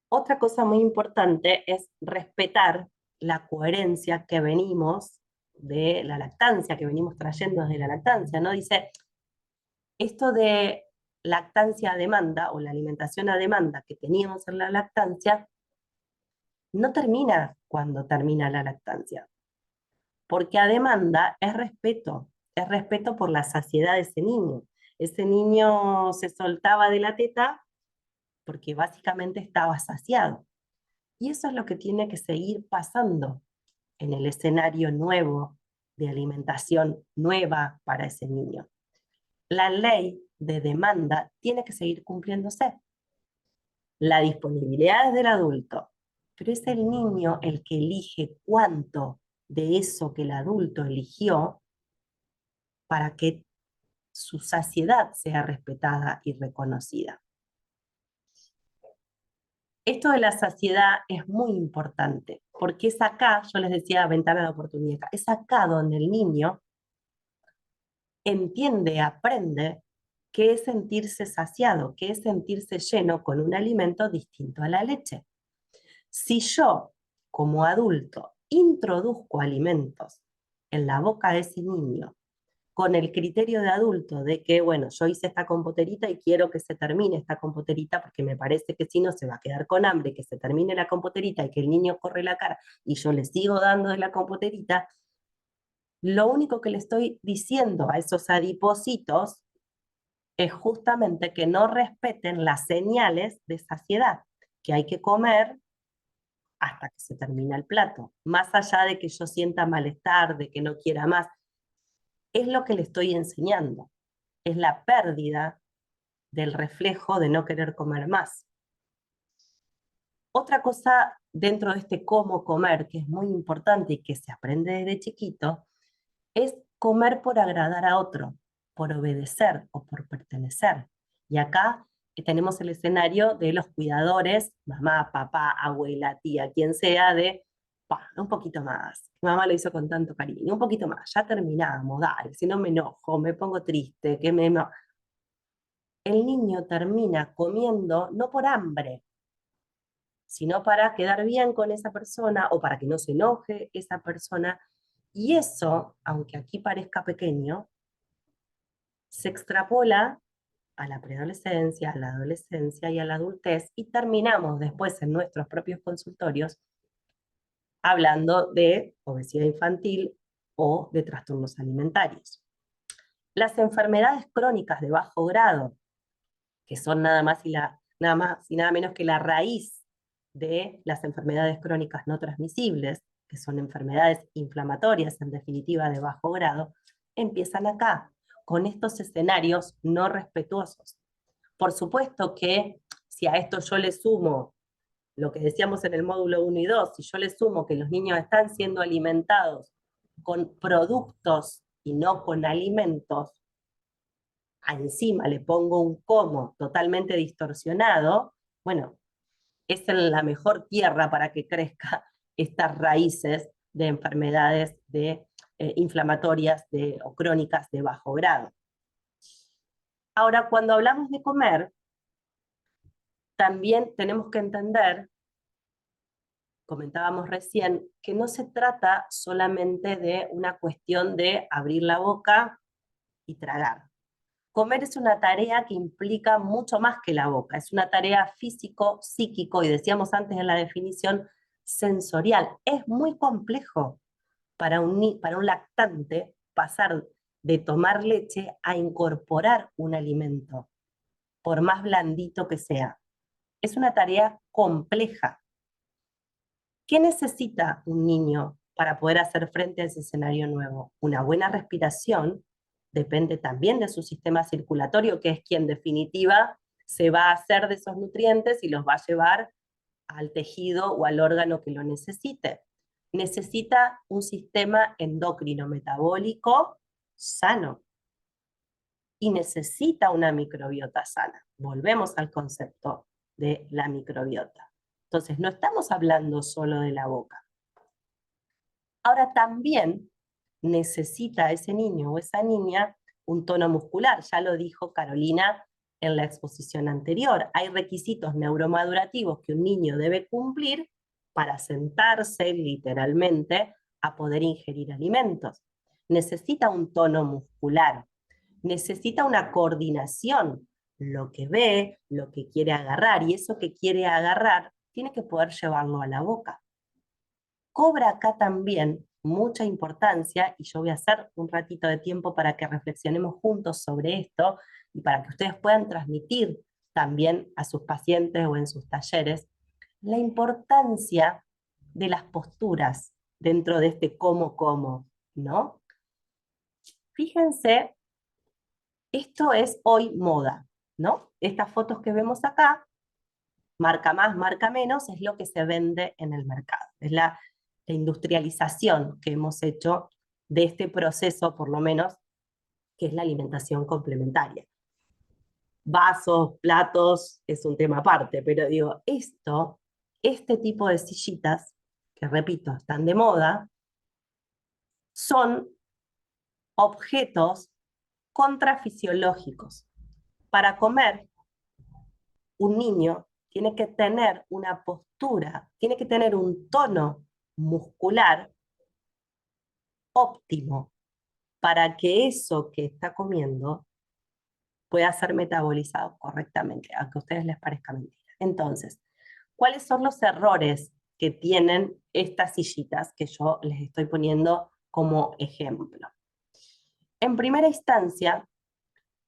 Otra cosa muy importante es respetar la coherencia que venimos de la lactancia, que venimos trayendo desde la lactancia, ¿no? Dice, esto de lactancia a demanda o la alimentación a demanda que teníamos en la lactancia no termina cuando termina la lactancia, porque a demanda es respeto por la saciedad de ese niño. Ese niño se soltaba de la teta porque básicamente estaba saciado. Y eso es lo que tiene que seguir pasando en el escenario nuevo de alimentación nueva para ese niño. La ley de demanda tiene que seguir cumpliéndose. La disponibilidad es del adulto, pero es el niño el que elige cuánto de eso que el adulto eligió para que su saciedad sea respetada y reconocida. Esto de la saciedad es muy importante, porque es acá, yo les decía, ventana de oportunidad, es acá donde el niño entiende, aprende qué es sentirse saciado, qué es sentirse lleno con un alimento distinto a la leche. Si yo, como adulto, introduzco alimentos en la boca de ese niño con el criterio de adulto de que, bueno, yo hice esta compoterita y quiero que se termine esta compoterita porque me parece que si no se va a quedar con hambre, que se termine la compoterita y que el niño corre la cara y yo le sigo dando de la compoterita, lo único que le estoy diciendo a esos adipocitos es justamente que no respeten las señales de saciedad, que hay que comer hasta que se termina el plato, más allá de que yo sienta malestar, de que no quiera más. Es lo que le estoy enseñando, es la pérdida del reflejo de no querer comer más. Otra cosa dentro de este cómo comer, que es muy importante y que se aprende desde chiquito, es comer por agradar a otro, por obedecer o por pertenecer. Y acá tenemos el escenario de los cuidadores, mamá, papá, abuela, tía, quien sea, de un poquito más. Mi mamá lo hizo con tanto cariño, un poquito más, ya terminamos, dale, si no me enojo, me pongo triste, que me... El niño termina comiendo no por hambre, sino para quedar bien con esa persona o para que no se enoje esa persona. Y eso, aunque aquí parezca pequeño, se extrapola a la preadolescencia, a la adolescencia y a la adultez, y terminamos después en nuestros propios consultorios hablando de obesidad infantil o de trastornos alimentarios. Las enfermedades crónicas de bajo grado, que son nada más y nada menos que la raíz de las enfermedades crónicas no transmisibles, que son enfermedades inflamatorias, en definitiva de bajo grado, empiezan acá, con estos escenarios no respetuosos. Por supuesto que si a esto yo le sumo lo que decíamos en el módulo 1 y 2, si yo le sumo que los niños están siendo alimentados con productos y no con alimentos, encima le pongo un cómo totalmente distorsionado, bueno, es la mejor tierra para que crezca estas raíces de enfermedades inflamatorias o crónicas de bajo grado. Ahora, cuando hablamos de comer, también tenemos que entender, comentábamos recién, que no se trata solamente de una cuestión de abrir la boca y tragar. Comer es una tarea que implica mucho más que la boca, es una tarea físico, psíquico, y decíamos antes en la definición, sensorial. Es muy complejo para un lactante pasar de tomar leche a incorporar un alimento, por más blandito que sea. Es una tarea compleja. ¿Qué necesita un niño para poder hacer frente a ese escenario nuevo? Una buena respiración, depende también de su sistema circulatorio, que es quien en definitiva se va a hacer de esos nutrientes y los va a llevar al tejido o al órgano que lo necesite. Necesita un sistema endocrino metabólico sano y necesita una microbiota sana. Volvemos al concepto de la microbiota. Entonces, no estamos hablando solo de la boca. Ahora también necesita ese niño o esa niña un tono muscular, ya lo dijo Carolina en la exposición anterior. Hay requisitos neuromadurativos que un niño debe cumplir para sentarse literalmente a poder ingerir alimentos. Necesita un tono muscular, necesita una coordinación, lo que ve, lo que quiere agarrar, y eso que quiere agarrar tiene que poder llevarlo a la boca. Cobra acá también mucha importancia, y yo voy a hacer un ratito de tiempo para que reflexionemos juntos sobre esto, y para que ustedes puedan transmitir también a sus pacientes o en sus talleres, la importancia de las posturas dentro de este cómo, ¿no? Fíjense, esto es hoy moda, ¿no? Estas fotos que vemos acá, marca más, marca menos, es lo que se vende en el mercado. Es la industrialización que hemos hecho de este proceso, por lo menos, que es la alimentación complementaria. Vasos, platos, es un tema aparte, pero digo, este tipo de sillitas, que repito, están de moda, son objetos contrafisiológicos. Para comer, un niño tiene que tener una postura, tiene que tener un tono muscular óptimo para que eso que está comiendo pueda ser metabolizado correctamente, aunque a ustedes les parezca mentira. Entonces, ¿cuáles son los errores que tienen estas sillitas que yo les estoy poniendo como ejemplo? En primera instancia,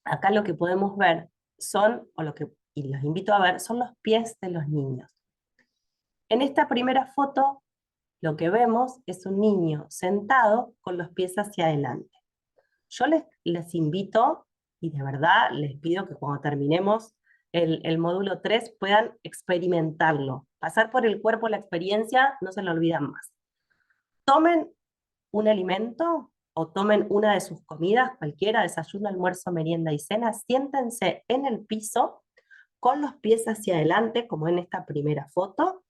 acá lo que podemos ver son, y los invito a ver, son los pies de los niños. En esta primera foto, lo que vemos es un niño sentado con los pies hacia adelante. Yo les invito, y de verdad les pido que cuando terminemos el módulo 3 puedan experimentarlo. Pasar por el cuerpo la experiencia, no se lo olvidan más. Tomen un alimento o tomen una de sus comidas, cualquiera, desayuno, almuerzo, merienda y cena, siéntense en el piso con los pies hacia adelante, como en esta primera foto,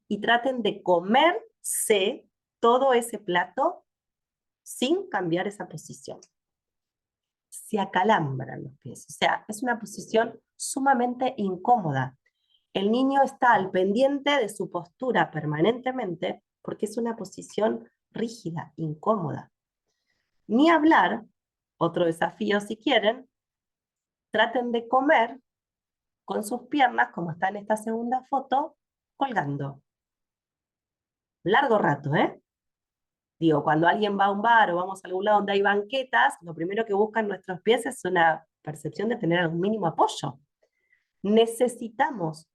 y traten de comerse todo ese plato sin cambiar esa posición. Se acalambran los pies, o sea, es una posición sumamente incómoda. El niño está al pendiente de su postura permanentemente porque es una posición rígida, incómoda. Ni hablar, otro desafío si quieren, traten de comer con sus piernas, como está en esta segunda foto, colgando. Largo rato, ¿eh? Digo, cuando alguien va a un bar o vamos a algún lado donde hay banquetas, lo primero que buscan nuestros pies es una percepción de tener algún mínimo apoyo. Necesitamos,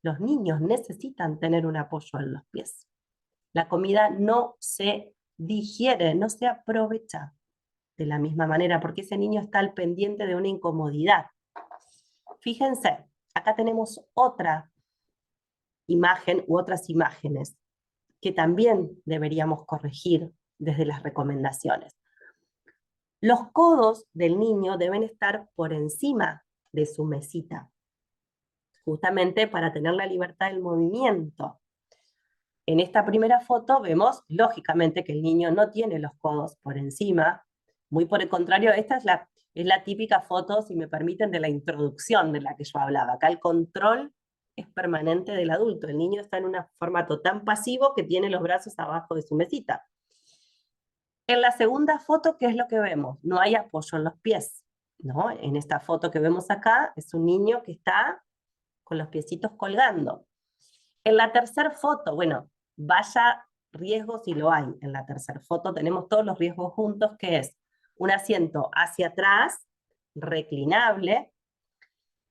los niños necesitan tener un apoyo en los pies. La comida no se digiere, no se aprovecha de la misma manera, porque ese niño está al pendiente de una incomodidad. Fíjense, acá tenemos otra imagen u otras imágenes que también deberíamos corregir desde las recomendaciones. Los codos del niño deben estar por encima de su mesita, justamente para tener la libertad del movimiento. En esta primera foto vemos, lógicamente, que el niño no tiene los codos por encima, muy por el contrario, esta es la típica foto, si me permiten, de la introducción de la que yo hablaba. Acá el control es permanente del adulto, el niño está en un formato tan pasivo que tiene los brazos abajo de su mesita. En la segunda foto, ¿qué es lo que vemos? No hay apoyo en los pies, ¿no? En esta foto que vemos acá, es un niño que está con los piecitos colgando. En la tercera foto, bueno, vaya riesgo si lo hay. En la tercera foto tenemos todos los riesgos juntos, que es un asiento hacia atrás, reclinable,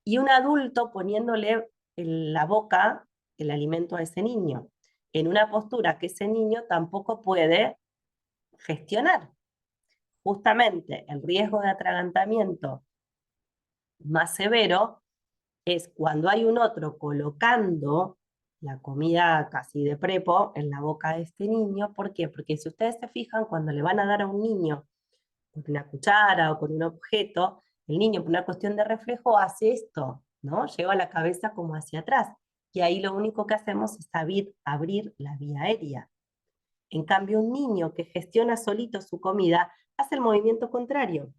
y un adulto poniéndole en la boca el alimento a ese niño, en una postura que ese niño tampoco puede gestionar. Justamente el riesgo de atragantamiento más severo es cuando hay un otro colocando la comida casi de prepo en la boca de este niño. ¿Por qué? Porque si ustedes se fijan, cuando le van a dar a un niño con una cuchara o con un objeto, el niño por una cuestión de reflejo hace esto, ¿no? Lleva la cabeza como hacia atrás. Y ahí lo único que hacemos es abrir la vía aérea. En cambio, un niño que gestiona solito su comida hace el movimiento contrario.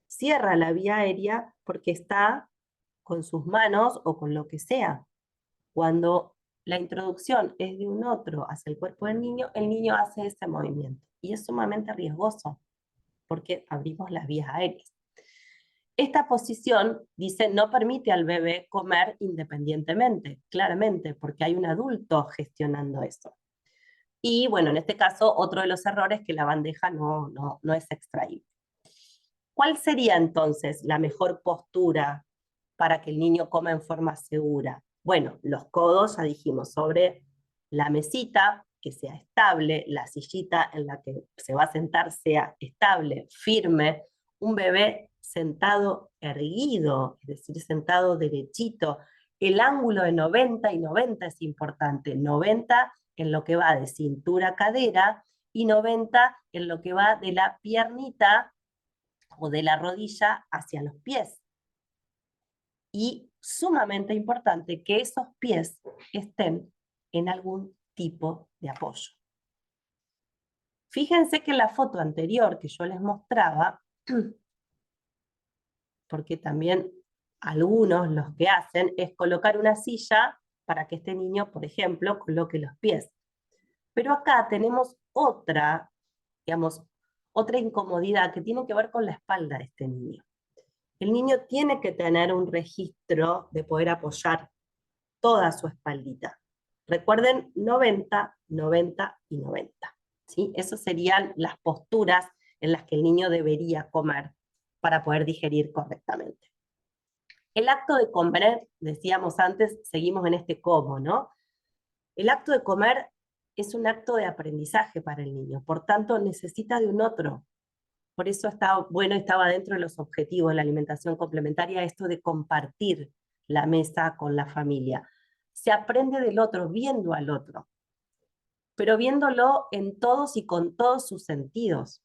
Cierra la vía aérea porque está con sus manos o con lo que sea. Cuando la introducción es de un otro hacia el cuerpo del niño, el niño hace ese movimiento. Y es sumamente riesgoso porque abrimos las vías aéreas. Esta posición, dice, no permite al bebé comer independientemente, claramente, porque hay un adulto gestionando eso. Y bueno, en este caso, otro de los errores es que la bandeja no es extraíble. ¿Cuál sería entonces la mejor postura para que el niño coma en forma segura? Bueno, los codos, ya dijimos, sobre la mesita, que sea estable, la sillita en la que se va a sentar sea estable, firme, un bebé sentado erguido, es decir, sentado derechito. El ángulo de 90 y 90 es importante, 90 en lo que va de cintura a cadera y 90 en lo que va de la piernita o de la rodilla hacia los pies. Y sumamente importante que esos pies estén en algún tipo de apoyo. Fíjense que en la foto anterior que yo les mostraba, porque también algunos los que hacen es colocar una silla para que este niño, por ejemplo, coloque los pies. Pero acá tenemos otra, digamos, otra incomodidad que tiene que ver con la espalda de este niño. El niño tiene que tener un registro de poder apoyar toda su espaldita. Recuerden 90, 90 y 90. ¿Sí? Esas serían las posturas en las que el niño debería comer para poder digerir correctamente. El acto de comer, decíamos antes, seguimos en este cómo, ¿no? El acto de comer es un acto de aprendizaje para el niño, por tanto necesita de un otro. Por eso estaba dentro de los objetivos de la alimentación complementaria esto de compartir la mesa con la familia. Se aprende del otro, viendo al otro, pero viéndolo en todos y con todos sus sentidos.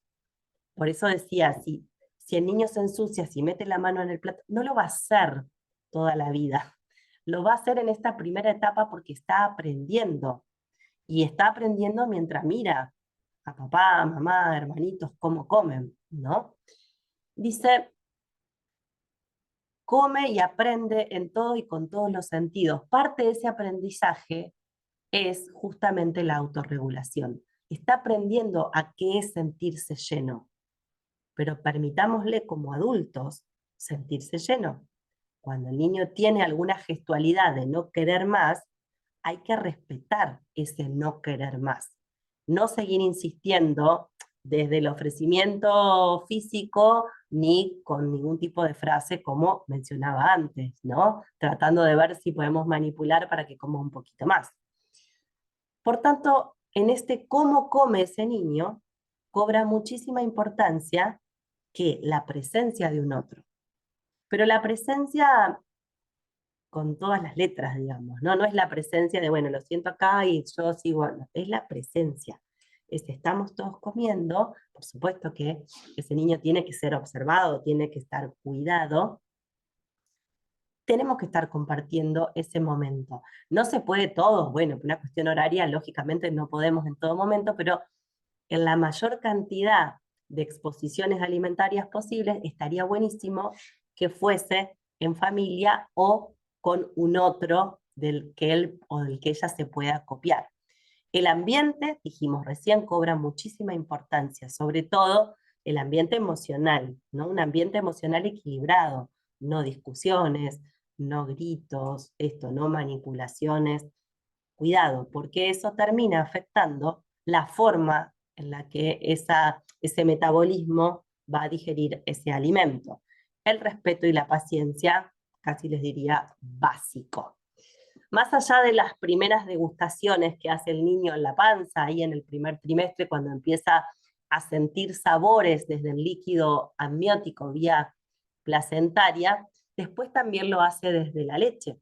Por eso decía, si el niño se ensucia, si mete la mano en el plato, no lo va a hacer toda la vida. Lo va a hacer en esta primera etapa porque está aprendiendo. Y está aprendiendo mientras mira a papá, mamá, hermanitos, cómo comen, ¿no? Dice, come y aprende en todo y con todos los sentidos. Parte de ese aprendizaje es justamente la autorregulación. Está aprendiendo a qué es sentirse lleno, pero permitámosle como adultos sentirse lleno. Cuando el niño tiene alguna gestualidad de no querer más, hay que respetar ese no querer más. No seguir insistiendo desde el ofrecimiento físico ni con ningún tipo de frase como mencionaba antes, ¿no? Tratando de ver si podemos manipular para que coma un poquito más. Por tanto, en este cómo come ese niño, cobra muchísima importancia que la presencia de un otro. Pero la presencia con todas las letras, digamos, ¿no? No es la presencia de, bueno, lo siento acá y yo sigo, no, es la presencia. Estamos todos comiendo, por supuesto que ese niño tiene que ser observado, tiene que estar cuidado, tenemos que estar compartiendo ese momento. No se puede todo, bueno, por una cuestión horaria, lógicamente no podemos en todo momento, pero en la mayor cantidad de exposiciones alimentarias posibles, estaría buenísimo que fuese en familia o con un otro del que él o del que ella se pueda copiar. El ambiente, dijimos recién, cobra muchísima importancia, sobre todo el ambiente emocional, ¿no? Un ambiente emocional equilibrado, no discusiones, no gritos, no manipulaciones. Cuidado, porque eso termina afectando la forma en la que ese metabolismo va a digerir ese alimento. El respeto y la paciencia, casi les diría, básico. Más allá de las primeras degustaciones que hace el niño en la panza, ahí en el primer trimestre, cuando empieza a sentir sabores desde el líquido amniótico vía placentaria, después también lo hace desde la leche.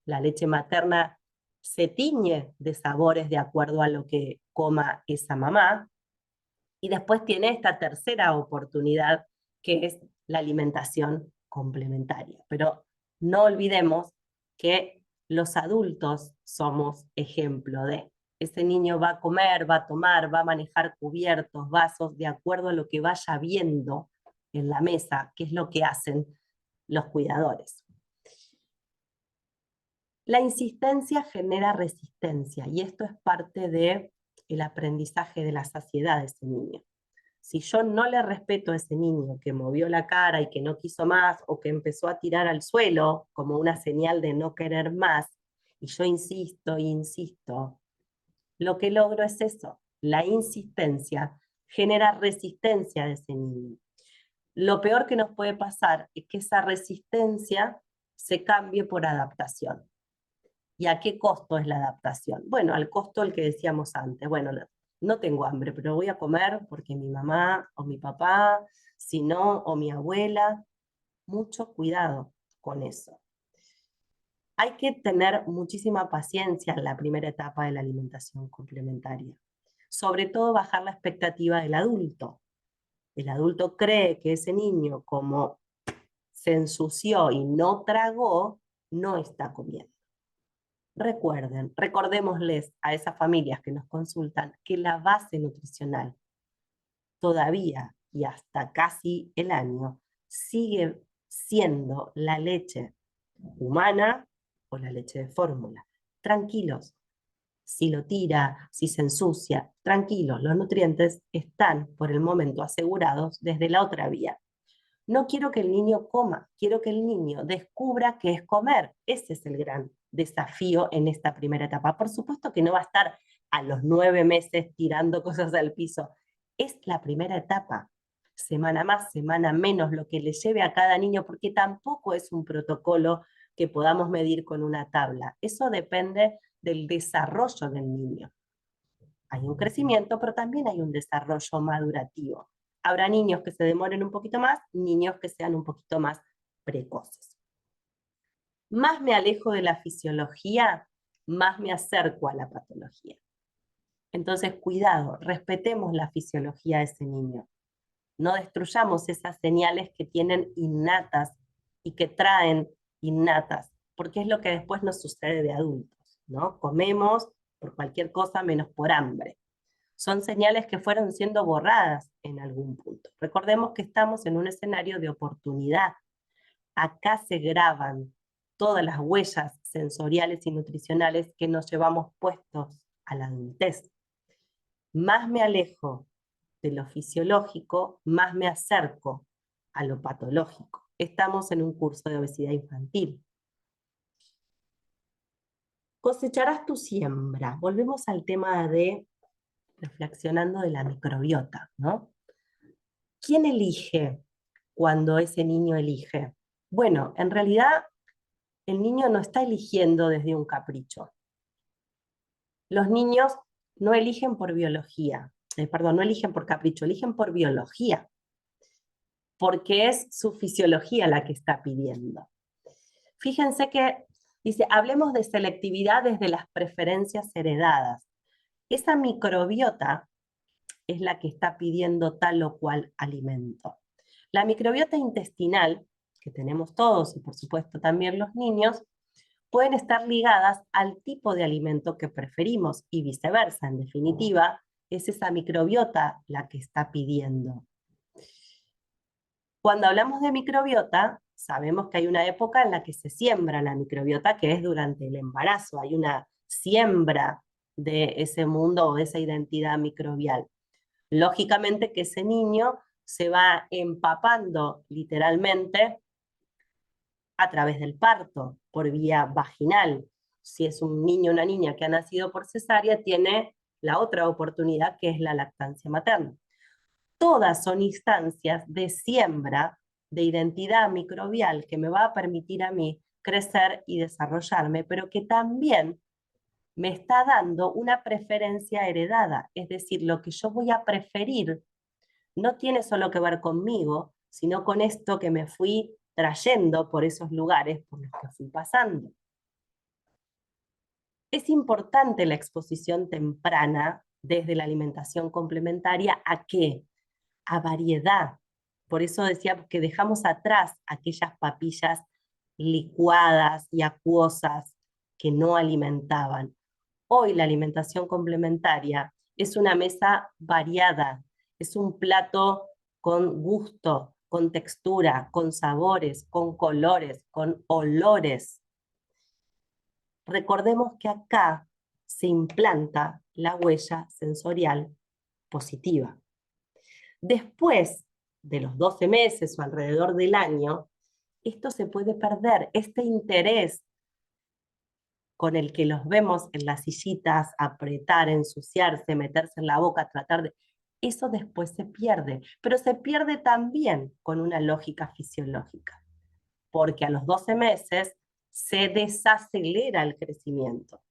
La leche materna se tiñe de sabores de acuerdo a lo que coma esa mamá, y después tiene esta tercera oportunidad, que es la alimentación complementaria. Pero no olvidemos que los adultos somos ejemplo de. Ese niño va a comer, va a tomar, va a manejar cubiertos, vasos, de acuerdo a lo que vaya viendo en la mesa, que es lo que hacen los cuidadores. La insistencia genera resistencia, y esto es parte del aprendizaje de la saciedad de ese niño. Si yo no le respeto a ese niño que movió la cara y que no quiso más, o que empezó a tirar al suelo como una señal de no querer más, y yo insisto e insisto, lo que logro es eso, la insistencia genera resistencia de ese niño. Lo peor que nos puede pasar es que esa resistencia se cambie por adaptación. ¿Y a qué costo es la adaptación? Bueno, al costo el que decíamos antes. Bueno, no tengo hambre, pero voy a comer porque mi mamá o mi papá, si no, o mi abuela. Mucho cuidado con eso. Hay que tener muchísima paciencia en la primera etapa de la alimentación complementaria. Sobre todo bajar la expectativa del adulto. El adulto cree que ese niño, como se ensució y no tragó, no está comiendo. Recordémosles a esas familias que nos consultan que la base nutricional todavía y hasta casi el año sigue siendo la leche humana o la leche de fórmula. Tranquilos, si lo tira, si se ensucia, tranquilos, los nutrientes están por el momento asegurados desde la otra vía. No quiero que el niño coma, quiero que el niño descubra qué es comer. Ese es el gran desafío en esta primera etapa. Por supuesto que no va a estar a los 9 meses tirando cosas al piso. Es la primera etapa. Semana más, semana menos, lo que le lleve a cada niño, porque tampoco es un protocolo que podamos medir con una tabla. Eso depende del desarrollo del niño. Hay un crecimiento, pero también hay un desarrollo madurativo. Habrá niños que se demoren un poquito más, niños que sean un poquito más precoces. Más me alejo de la fisiología, más me acerco a la patología. Entonces, cuidado, respetemos la fisiología de ese niño. No destruyamos esas señales que tienen innatas y que traen innatas, porque es lo que después nos sucede de adultos, ¿no? Comemos por cualquier cosa menos por hambre. Son señales que fueron siendo borradas en algún punto. Recordemos que estamos en un escenario de oportunidad. Acá se graban todas las huellas sensoriales y nutricionales que nos llevamos puestos a la adultez. Más me alejo de lo fisiológico, más me acerco a lo patológico. Estamos en un curso de obesidad infantil. Cosecharás tu siembra. Volvemos al tema de reflexionando de la microbiota, ¿no? ¿Quién elige cuando ese niño elige? Bueno, en realidad el niño no está eligiendo desde un capricho. Los niños no eligen por biología, perdón, no eligen por capricho, eligen por biología, porque es su fisiología la que está pidiendo. Fíjense que dice, hablemos de selectividad desde las preferencias heredadas. Esa microbiota es la que está pidiendo tal o cual alimento. La microbiota intestinal, que tenemos todos y por supuesto también los niños, pueden estar ligadas al tipo de alimento que preferimos y viceversa. En definitiva, es esa microbiota la que está pidiendo. Cuando hablamos de microbiota, sabemos que hay una época en la que se siembra la microbiota, que es durante el embarazo. Hay una siembra de ese mundo o de esa identidad microbial. Lógicamente que ese niño se va empapando literalmente a través del parto, por vía vaginal. Si es un niño o una niña que ha nacido por cesárea, tiene la otra oportunidad que es la lactancia materna. Todas son instancias de siembra de identidad microbial que me va a permitir a mí crecer y desarrollarme, pero que también me está dando una preferencia heredada, es decir, lo que yo voy a preferir no tiene solo que ver conmigo, sino con esto que me fui trayendo por esos lugares por los que fui pasando. Es importante la exposición temprana desde la alimentación complementaria ¿a qué? A variedad. Por eso decía que dejamos atrás aquellas papillas licuadas y acuosas que no alimentaban. Hoy la alimentación complementaria es una mesa variada, es un plato con gusto, con textura, con sabores, con colores, con olores. Recordemos que acá se implanta la huella sensorial positiva. Después de los 12 meses o alrededor del año, esto se puede perder, este interés con el que los vemos en las sillitas, apretar, ensuciarse, meterse en la boca, tratar de... Eso después se pierde, pero se pierde también con una lógica fisiológica. porque a los 12 meses se desacelera el crecimiento.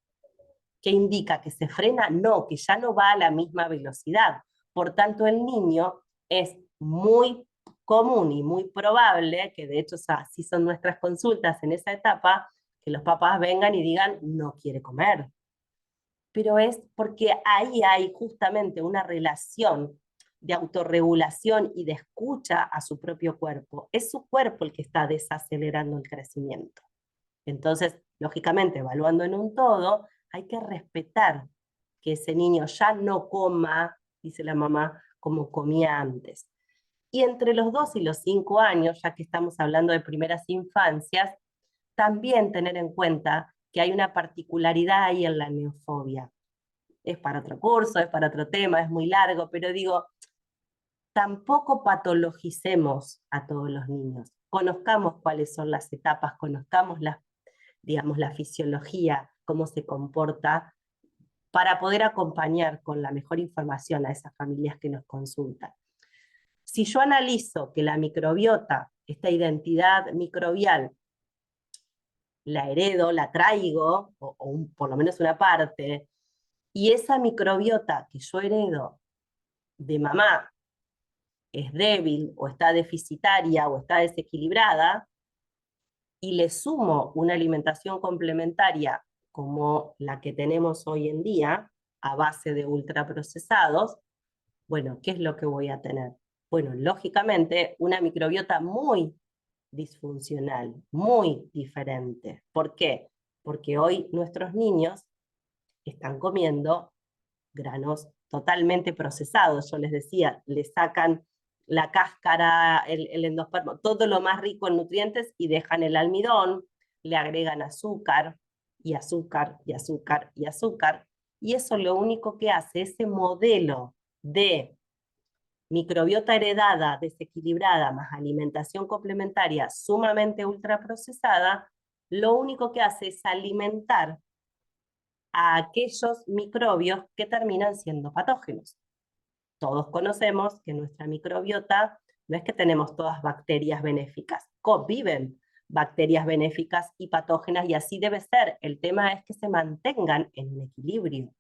¿Qué indica? ¿Que se frena? No, que ya no va a la misma velocidad. Por tanto, el niño es muy común y muy probable, que de hecho así son nuestras consultas en esa etapa, que los papás vengan y digan, no quiere comer. Pero es porque ahí hay justamente una relación de autorregulación y de escucha a su propio cuerpo. Es su cuerpo el que está desacelerando el crecimiento. Entonces, lógicamente, evaluando en un todo, hay que respetar que ese niño ya no coma, dice la mamá, como comía antes. Y entre los 2 y los 5 años, ya que estamos hablando de primeras infancias, también tener en cuenta que hay una particularidad ahí en la neofobia. Es para otro curso, es para otro tema, es muy largo, pero digo, tampoco patologicemos a todos los niños. Conozcamos cuáles son las etapas, conozcamos digamos, la fisiología, cómo se comporta, para poder acompañar con la mejor información a esas familias que nos consultan. Si yo analizo que la microbiota, esta identidad microbial, la heredo, la traigo, o por lo menos una parte, y esa microbiota que yo heredo de mamá es débil, o está deficitaria, o está desequilibrada, y le sumo una alimentación complementaria como la que tenemos hoy en día, a base de ultraprocesados, bueno, ¿qué es lo que voy a tener? Bueno, lógicamente, una microbiota muy disfuncional, muy diferente. ¿Por qué? Porque hoy nuestros niños están comiendo granos totalmente procesados. Yo les decía, le sacan la cáscara, el endospermo, todo lo más rico en nutrientes y dejan el almidón, le agregan azúcar y azúcar y azúcar y azúcar. Y eso lo único que hace, ese modelo de microbiota heredada, desequilibrada, más alimentación complementaria sumamente ultraprocesada, lo único que hace es alimentar a aquellos microbios que terminan siendo patógenos. Todos conocemos que nuestra microbiota no es que tenemos todas bacterias benéficas, conviven bacterias benéficas y patógenas y así debe ser. El tema es que se mantengan en un equilibrio.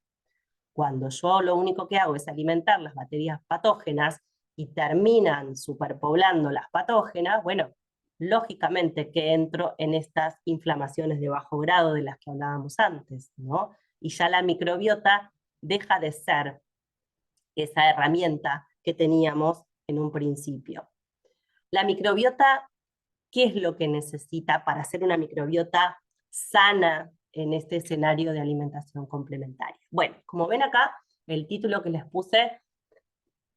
Cuando yo lo único que hago es alimentar las bacterias patógenas y terminan superpoblando las patógenas, bueno, lógicamente que entro en estas inflamaciones de bajo grado de las que hablábamos antes, ¿no? Y ya la microbiota deja de ser esa herramienta que teníamos en un principio. La microbiota, ¿qué es lo que necesita para ser una microbiota sana en este escenario de alimentación complementaria? Bueno, como ven acá, el título que les puse,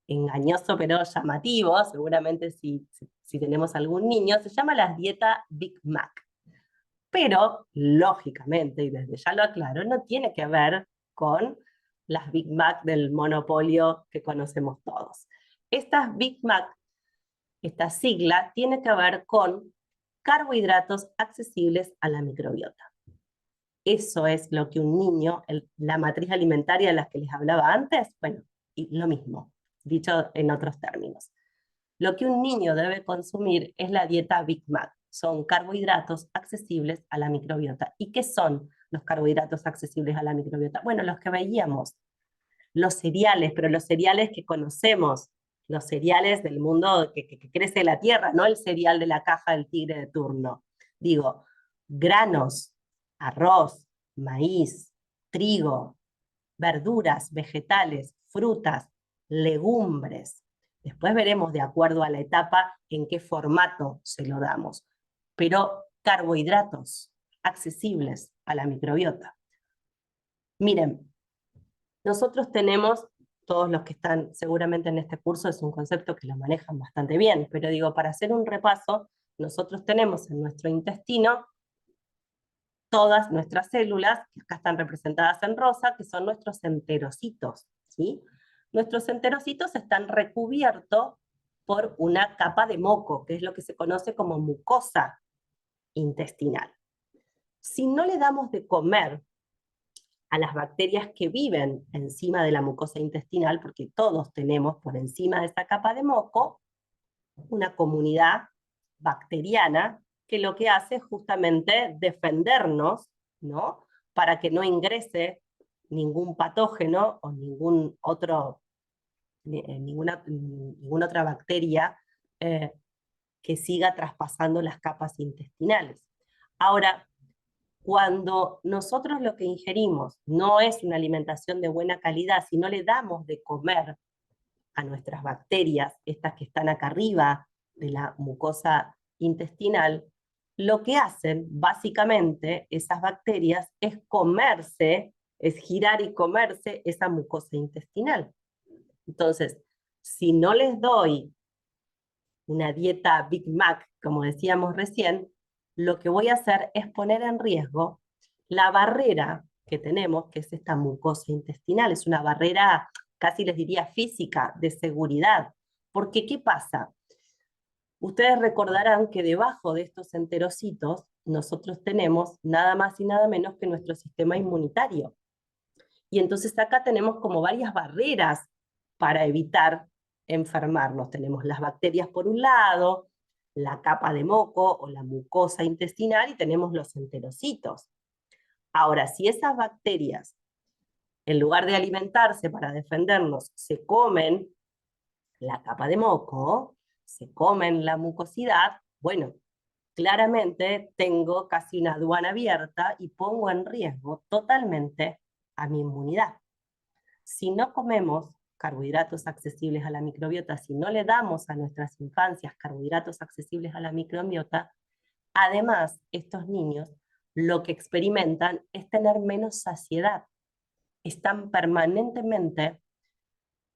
engañoso pero llamativo, seguramente si tenemos algún niño, se llama la dieta Big Mac. Pero, lógicamente, y desde ya lo aclaro, no tiene que ver con las Big Mac del monopolio que conocemos todos. Estas Big Mac, esta sigla, tiene que ver con carbohidratos accesibles a la microbiota. Eso es lo que un niño, la matriz alimentaria de las que les hablaba antes, bueno, y lo mismo, dicho en otros términos. Lo que un niño debe consumir es la dieta Big Mac. Son carbohidratos accesibles a la microbiota. ¿Y qué son los carbohidratos accesibles a la microbiota? Bueno, los que veíamos, los cereales, pero los cereales que conocemos, los cereales del mundo que crece la tierra, no el cereal de la caja del tigre de turno. Digo, granos, arroz, maíz, trigo, verduras, vegetales, frutas, legumbres. Después veremos de acuerdo a la etapa en qué formato se lo damos. Pero carbohidratos accesibles a la microbiota. Miren, nosotros tenemos, todos los que están seguramente en este curso, es un concepto que lo manejan bastante bien, pero digo, para hacer un repaso, nosotros tenemos en nuestro intestino todas nuestras células, que acá están representadas en rosa, que son nuestros enterocitos, ¿sí? Nuestros enterocitos están recubiertos por una capa de moco, que es lo que se conoce como mucosa intestinal. Si no le damos de comer a las bacterias que viven encima de la mucosa intestinal, porque todos tenemos por encima de esa capa de moco una comunidad bacteriana que lo que hace es justamente defendernos, ¿no? Para que no ingrese ningún patógeno o ninguna otra bacteria que siga traspasando las capas intestinales. Ahora, cuando nosotros lo que ingerimos no es una alimentación de buena calidad, si no le damos de comer a nuestras bacterias, estas que están acá arriba de la mucosa intestinal, lo que hacen básicamente esas bacterias es girar y comerse esa mucosa intestinal. Entonces, si no les doy una dieta Big Mac, como decíamos recién, lo que voy a hacer es poner en riesgo la barrera que tenemos, que es esta mucosa intestinal. Es una barrera, casi les diría física, de seguridad. Porque, ¿qué pasa? Ustedes recordarán que debajo de estos enterocitos nosotros tenemos nada más y nada menos que nuestro sistema inmunitario. Y entonces acá tenemos como varias barreras para evitar enfermarnos. Tenemos las bacterias por un lado, la capa de moco o la mucosa intestinal y tenemos los enterocitos. Ahora, si esas bacterias, en lugar de alimentarse para defendernos, se comen la capa de moco, se comen la mucosidad, bueno, claramente tengo casi una aduana abierta y pongo en riesgo totalmente a mi inmunidad. Si no comemos carbohidratos accesibles a la microbiota, si no le damos a nuestras infancias carbohidratos accesibles a la microbiota, además estos niños lo que experimentan es tener menos saciedad. Están permanentemente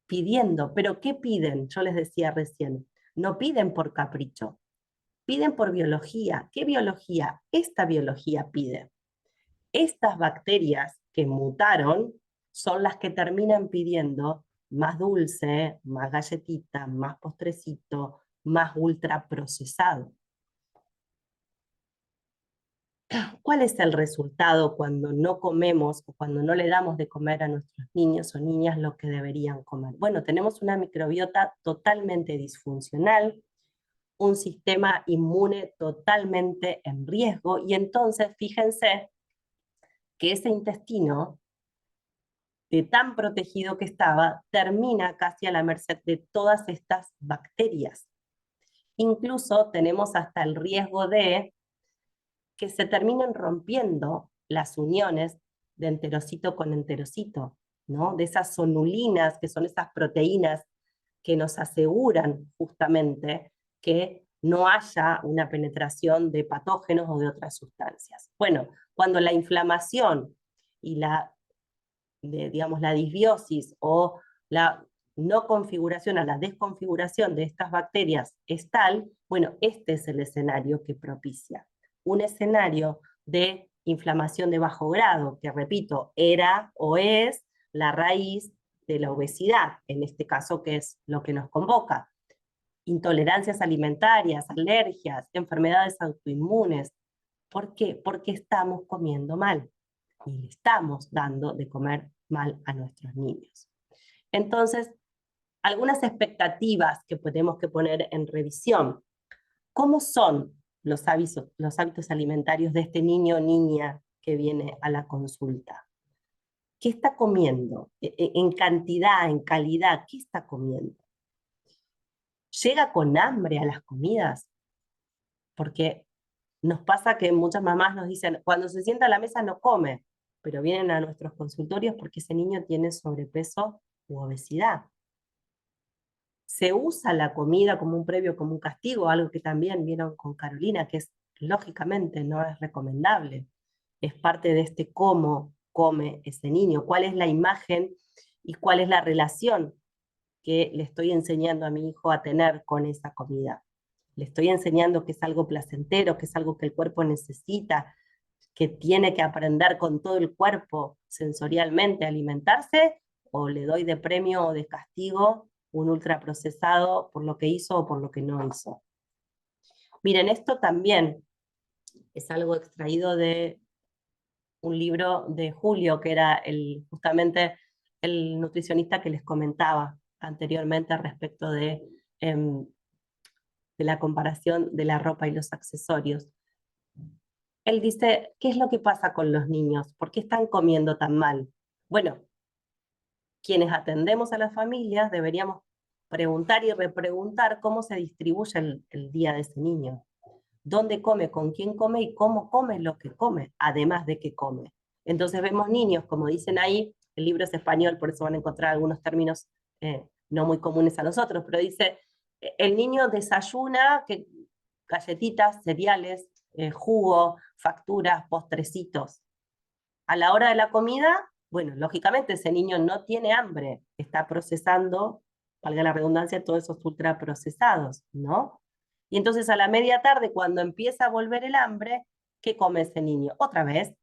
pidiendo, pero ¿qué piden? Yo les decía recién, no piden por capricho, piden por biología. ¿Qué biología? Esta biología pide. Estas bacterias que mutaron son las que terminan pidiendo más dulce, más galletita, más postrecito, más ultraprocesado. ¿Cuál es el resultado cuando no comemos o cuando no le damos de comer a nuestros niños o niñas lo que deberían comer? Bueno, tenemos una microbiota totalmente disfuncional, un sistema inmune totalmente en riesgo, y entonces fíjense que ese intestino, de tan protegido que estaba, termina casi a la merced de todas estas bacterias. Incluso tenemos hasta el riesgo de que se terminen rompiendo las uniones de enterocito con enterocito, ¿no? De esas sonulinas, que son esas proteínas que nos aseguran justamente que no haya una penetración de patógenos o de otras sustancias. Bueno, cuando la inflamación y digamos, la disbiosis o la no configuración a la desconfiguración de estas bacterias es tal, bueno, este es el escenario que propicia. Un escenario de inflamación de bajo grado, que repito, era o es la raíz de la obesidad, en este caso, que es lo que nos convoca. Intolerancias alimentarias, alergias, enfermedades autoinmunes. ¿Por qué? Porque estamos comiendo mal y le estamos dando de comer mal a nuestros niños. Entonces, algunas expectativas que tenemos que poner en revisión. ¿Cómo son los hábitos alimentarios de este niño o niña que viene a la consulta? ¿Qué está comiendo? En cantidad, en calidad, ¿qué está comiendo? ¿Llega con hambre a las comidas? Porque nos pasa que muchas mamás nos dicen, cuando se sienta a la mesa no come, pero vienen a nuestros consultorios porque ese niño tiene sobrepeso u obesidad. Se usa la comida como un previo, como un castigo, algo que también vieron con Carolina, que es lógicamente no es recomendable. Es parte de este cómo come ese niño, cuál es la imagen y cuál es la relación que le estoy enseñando a mi hijo a tener con esa comida. Le estoy enseñando que es algo placentero, que es algo que el cuerpo necesita, que tiene que aprender con todo el cuerpo sensorialmente a alimentarse, o le doy de premio o de castigo un ultraprocesado por lo que hizo o por lo que no hizo. Miren, esto también es algo extraído de un libro de Julio, que era justamente el nutricionista que les comentaba anteriormente respecto de la comparación de la ropa y los accesorios. Él dice, ¿qué es lo que pasa con los niños? ¿Por qué están comiendo tan mal? Bueno, quienes atendemos a las familias deberíamos preguntar y repreguntar cómo se distribuye el día de ese niño, dónde come, con quién come y cómo come lo que come, además de que come. Entonces vemos niños, como dicen ahí, el libro es español, por eso van a encontrar algunos términos no muy comunes a nosotros, pero dice, el niño desayuna galletitas, cereales, jugo, facturas, postrecitos. A la hora de la comida, bueno, lógicamente ese niño no tiene hambre, está procesando, valga la redundancia, todos esos ultraprocesados, ¿no? Y entonces a la media tarde, cuando empieza a volver el hambre, ¿qué come ese niño? Otra vez,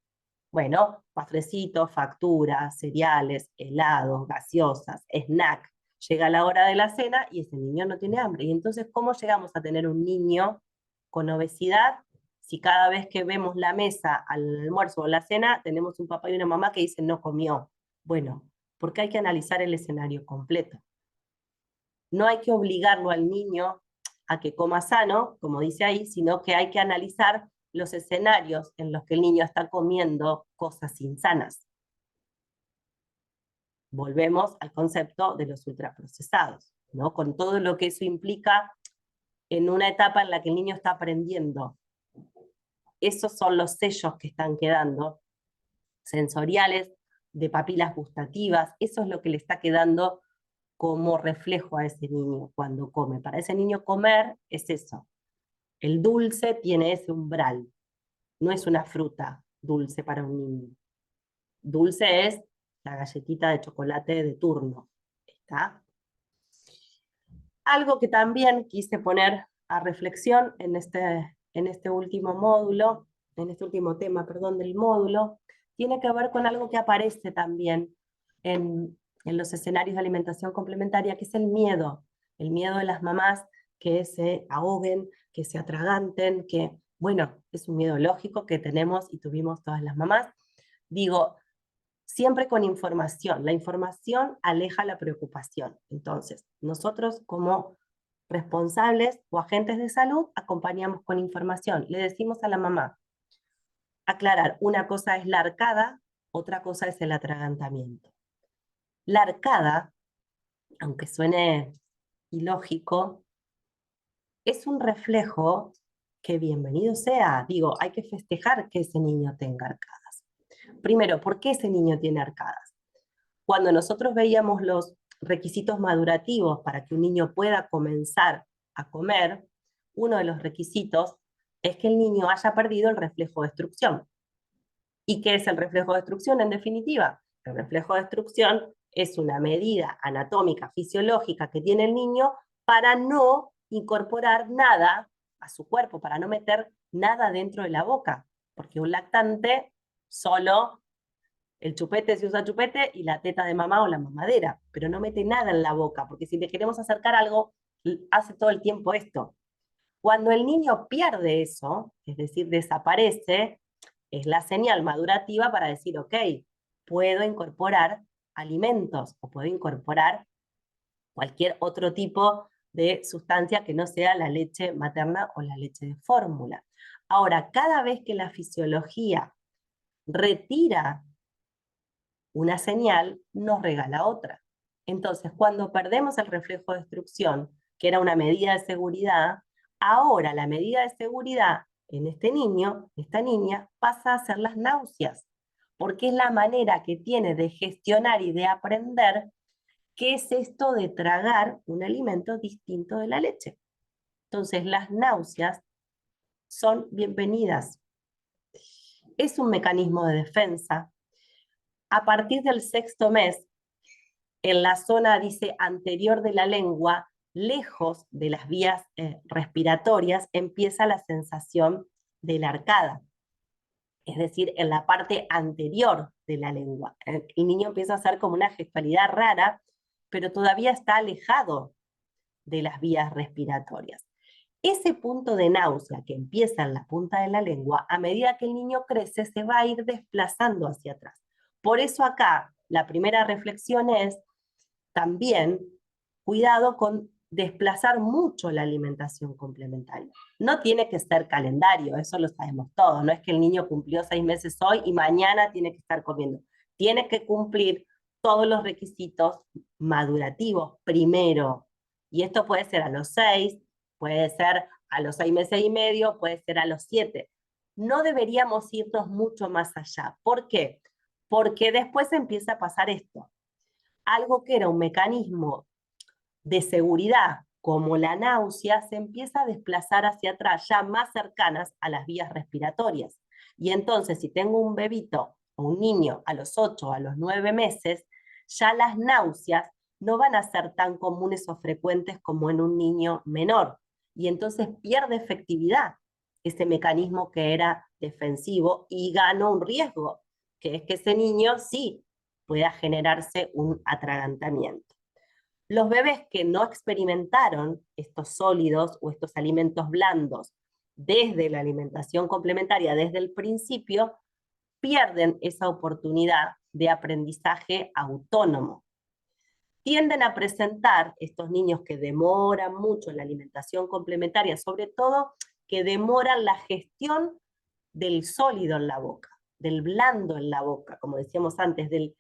bueno, pastrecitos, facturas, cereales, helados, gaseosas, snack. Llega la hora de la cena y ese niño no tiene hambre. Y entonces, ¿cómo llegamos a tener un niño con obesidad si cada vez que vemos la mesa al almuerzo o la cena tenemos un papá y una mamá que dicen no comió? Bueno, porque hay que analizar el escenario completo. No hay que obligarlo al niño a que coma sano, como dice ahí, sino que hay que analizar los escenarios en los que el niño está comiendo cosas insanas. Volvemos al concepto de los ultraprocesados, ¿no? Con todo lo que eso implica en una etapa en la que el niño está aprendiendo. Esos son los sellos que están quedando, sensoriales, de papilas gustativas, eso es lo que le está quedando como reflejo a ese niño cuando come. Para ese niño comer es eso. El dulce tiene ese umbral, no es una fruta dulce para un niño. Dulce es la galletita de chocolate de turno. ¿Está? Algo que también quise poner a reflexión en este último módulo, en este último tema, perdón, del módulo, tiene que ver con algo que aparece también en los escenarios de alimentación complementaria, que es el miedo de las mamás que se ahoguen, que se atraganten, que, bueno, es un miedo lógico que tenemos y tuvimos todas las mamás. Digo, siempre con información. La información aleja la preocupación. Entonces, nosotros como responsables o agentes de salud acompañamos con información. Le decimos a la mamá, aclarar, una cosa es la arcada, otra cosa es el atragantamiento. La arcada, aunque suene ilógico, es un reflejo que bienvenido sea. Digo, hay que festejar que ese niño tenga arcadas. Primero, ¿por qué ese niño tiene arcadas? Cuando nosotros veíamos los requisitos madurativos para que un niño pueda comenzar a comer, uno de los requisitos es que el niño haya perdido el reflejo de extrusión. ¿Y qué es el reflejo de extrusión en definitiva? El reflejo de extrusión es una medida anatómica, fisiológica que tiene el niño para no incorporar nada a su cuerpo, para no meter nada dentro de la boca, porque un lactante solo el chupete se usa chupete y la teta de mamá o la mamadera, pero no mete nada en la boca, porque si le queremos acercar algo, hace todo el tiempo esto. Cuando el niño pierde eso, es decir, desaparece, es la señal madurativa para decir, ok, puedo incorporar alimentos o puedo incorporar cualquier otro tipo de sustancia que no sea la leche materna o la leche de fórmula. Ahora, cada vez que la fisiología retira una señal, nos regala otra. Entonces, cuando perdemos el reflejo de extrusión, que era una medida de seguridad, ahora la medida de seguridad en este niño, esta niña, pasa a ser las náuseas, porque es la manera que tiene de gestionar y de aprender qué es esto de tragar un alimento distinto de la leche. Entonces, las náuseas son bienvenidas. Es un mecanismo de defensa. A partir del sexto mes, en la zona, dice, anterior de la lengua, lejos de las vías respiratorias, empieza la sensación de la arcada, es decir, en la parte anterior de la lengua. El niño empieza a hacer como una gestualidad rara, pero todavía está alejado de las vías respiratorias. Ese punto de náusea que empieza en la punta de la lengua, a medida que el niño crece, se va a ir desplazando hacia atrás. Por eso acá la primera reflexión es también cuidado con desplazar mucho la alimentación complementaria. No tiene que ser calendario, eso lo sabemos todos, no es que el niño cumplió 6 meses hoy y mañana tiene que estar comiendo. Tiene que cumplir todos los requisitos madurativos primero. Y esto puede ser a los 6, puede ser a los 6 meses y medio, puede ser a los 7. No deberíamos irnos mucho más allá. ¿Por qué? Porque después empieza a pasar esto. Algo que era un mecanismo de seguridad, como la náusea, se empieza a desplazar hacia atrás, ya más cercanas a las vías respiratorias. Y entonces, si tengo un bebito o un niño a los 8 o a los 9 meses, ya las náuseas no van a ser tan comunes o frecuentes como en un niño menor. Y entonces pierde efectividad ese mecanismo que era defensivo y gana un riesgo, que es que ese niño sí pueda generarse un atragantamiento. Los bebés que no experimentaron estos sólidos o estos alimentos blandos desde la alimentación complementaria, desde el principio, pierden esa oportunidad de aprendizaje autónomo. Tienden a presentar estos niños que demoran mucho en la alimentación complementaria, sobre todo que demoran la gestión del sólido en la boca, del blando en la boca, como decíamos antes, del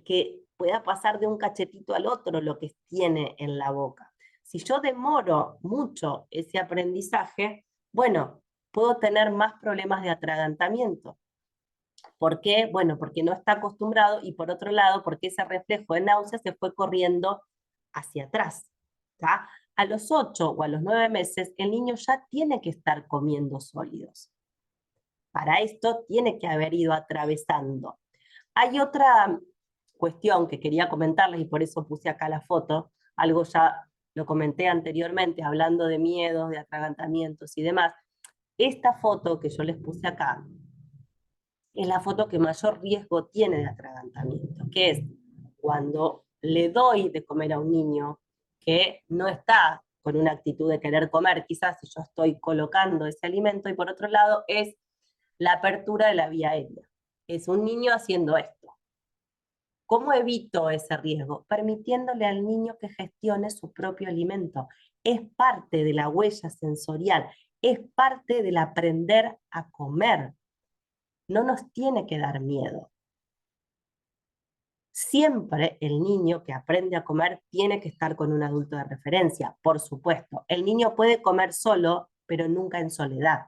que pueda pasar de un cachetito al otro lo que tiene en la boca. Si yo demoro mucho ese aprendizaje, bueno, puedo tener más problemas de atragantamiento. ¿Por qué? Bueno, porque no está acostumbrado y por otro lado, porque ese reflejo de náusea se fue corriendo hacia atrás. ¿Tá? A los 8 o a los 9 meses, el niño ya tiene que estar comiendo sólidos. Para esto tiene que haber ido atravesando. Hay otra cuestión que quería comentarles y por eso puse acá la foto, algo ya lo comenté anteriormente, hablando de miedos, de atragantamientos y demás. Esta foto que yo les puse acá es la foto que mayor riesgo tiene de atragantamiento, que es cuando le doy de comer a un niño que no está con una actitud de querer comer, quizás si yo estoy colocando ese alimento, y por otro lado es la apertura de la vía aérea. Es un niño haciendo esto. ¿Cómo evito ese riesgo? Permitiéndole al niño que gestione su propio alimento. Es parte de la huella sensorial, es parte del aprender a comer. No nos tiene que dar miedo. Siempre el niño que aprende a comer tiene que estar con un adulto de referencia, por supuesto. El niño puede comer solo, pero nunca en soledad.